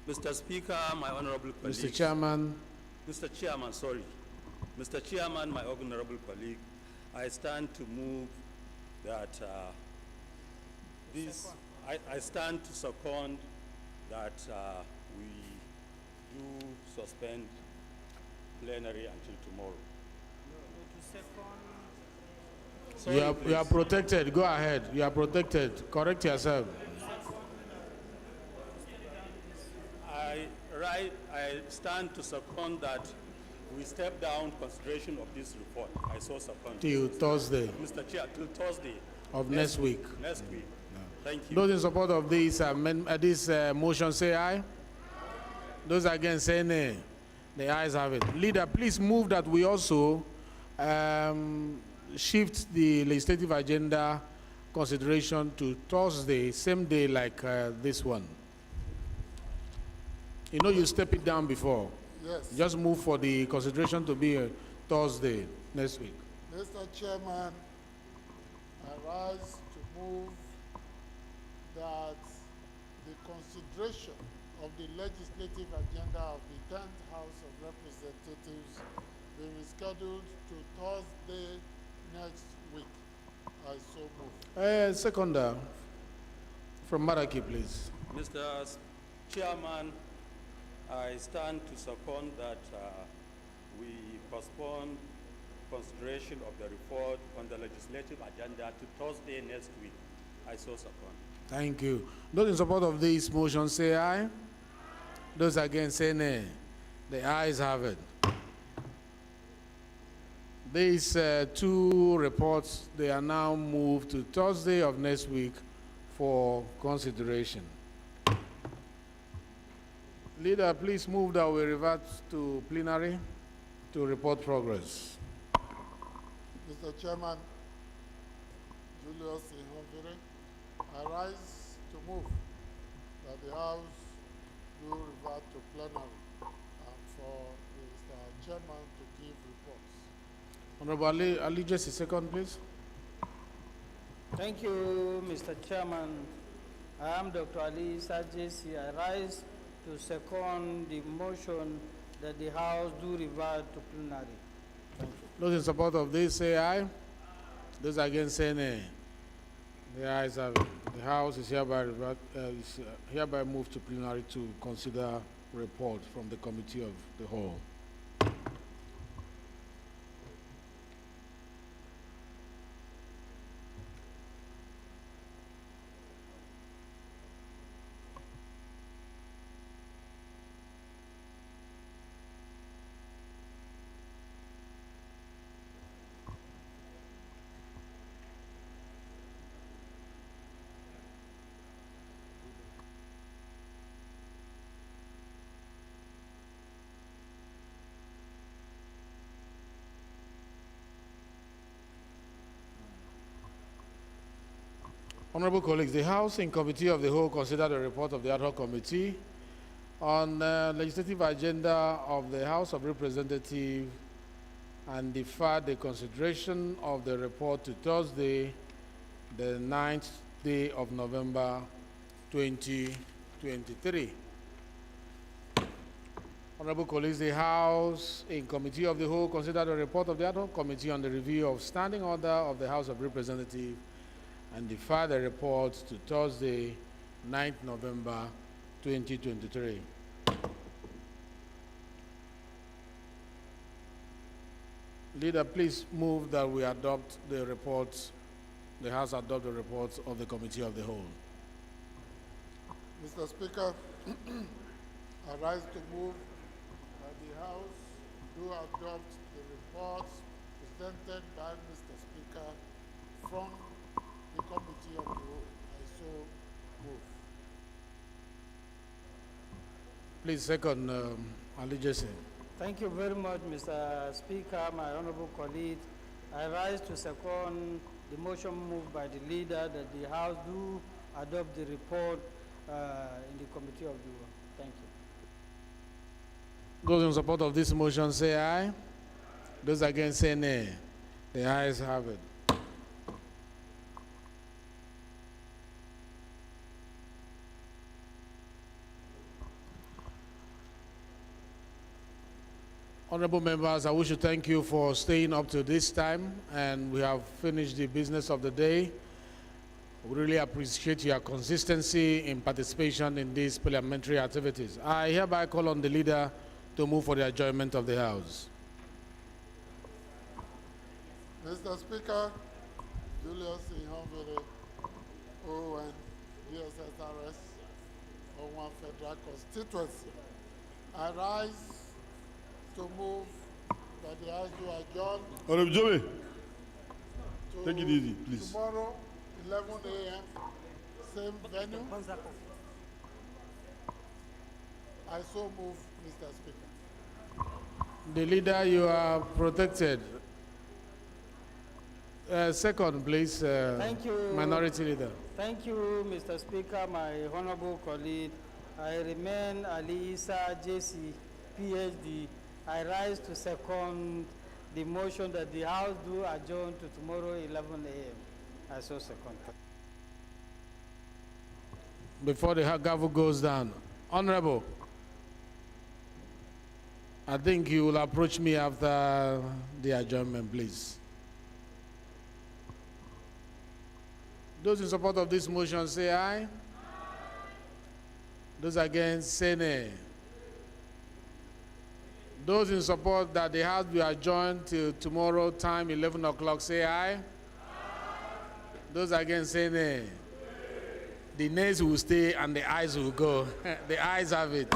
Speaker 17: Mr. Speaker, my honorable colleagues.
Speaker 15: Mr. Chairman.
Speaker 17: Mr. Chairman, sorry. Mr. Chairman, my honorable colleague, I stand to move that I stand to second that we do suspend plenary until tomorrow.
Speaker 15: You are protected. Go ahead. You are protected. Correct yourself.
Speaker 17: I stand to second that we step down consideration of this report. I so second.
Speaker 15: Till Thursday.
Speaker 17: Mr. Chair, till Thursday.
Speaker 15: Of next week.
Speaker 17: Next week. No. Thank you.
Speaker 15: Those in support of this, motion say aye. Those against say nay. The ayes have it. Leader, please move that we also shift the legislative agenda consideration to Thursday, same day like this one. You know you step it down before.
Speaker 8: Yes.
Speaker 15: Just move for the consideration to be Thursday next week.
Speaker 8: Mr. Chairman, I rise to move that the consideration of the legislative agenda of the 10th House of Representatives be rescheduled to Thursday next week. I so move.
Speaker 15: Seconder, from Maraki, please.
Speaker 17: Mr. Chairman, I stand to second that we postpone consideration of the report on the legislative agenda to Thursday next week. I so second.
Speaker 15: Thank you. Those in support of this motion say aye. Those against say nay. The ayes have it. These two reports, they are now moved to Thursday of next week for consideration. Leader, please move that we revert to plenary to report progress.
Speaker 8: Mr. Chairman, Julius Ihonvire, I rise to move that the House do revert to plenary and for Mr. Chairman to give reports.
Speaker 15: Honorable Ali, just a second, please.
Speaker 11: Thank you, Mr. Chairman. I am Dr. Ali Sajesi. I rise to second the motion that the House do revert to plenary. Thank you.
Speaker 15: Those in support of this say aye. Those against say nay. The ayes have it. The House is hereby moved to plenary to consider report from the Committee of the Whole. Honorable colleagues, the House in Committee of the Whole considered the report of the ad hoc committee on the legislative agenda of the House of Representatives and deferred the consideration of the report to Thursday, the 9th day of November 2023. Honorable colleagues, the House in Committee of the Whole considered the report of the ad hoc committee on the review of standing order of the House of Representatives and defer the report to Thursday, 9th November 2023. Leader, please move that we adopt the reports, the House adopt the reports of the Committee of the Whole.
Speaker 8: Mr. Speaker, I rise to move that the House do adopt the reports presented by Mr. Speaker from the Committee of the Whole. I so move.
Speaker 15: Please second, Ali Jesse.
Speaker 11: Thank you very much, Mr. Speaker, my honorable colleague. I rise to second the motion moved by the leader that the House do adopt the report in the Committee of the Whole. Thank you.
Speaker 15: Those in support of this motion say aye. Those against say nay. The ayes have it. Honorable members, I wish to thank you for staying up to this time, and we have finished the business of the day. We really appreciate your consistency in participation in these parliamentary activities. I hereby call on the leader to move for the adjournment of the House.
Speaker 8: Mr. Speaker, Julius Ihonvire, ON, DSSRS, O1 Federal Constituency. I rise to move that the House do adjourn.
Speaker 18: Honorable Joey, take it easy, please.
Speaker 8: Tomorrow, 11 a.m., same venue. I so move, Mr. Speaker.
Speaker 15: The leader, you are protected. Second, please,
Speaker 11: Thank you.
Speaker 15: Minority Leader.
Speaker 11: Thank you, Mr. Speaker, my honorable colleague. I remain Ali Issa JC, PhD. I rise to second the motion that the House do adjourn to tomorrow 11 a.m. I so second.
Speaker 15: Before the gavel goes down, Honorable, I think you will approach me after the adjournment, please. Those in support of this motion say aye. Aye. Those against say nay. Those in support that the House be adjourned till tomorrow time 11 o'clock say aye. Aye. Those against say nay. The nays will stay and the ayes will go. The ayes have it.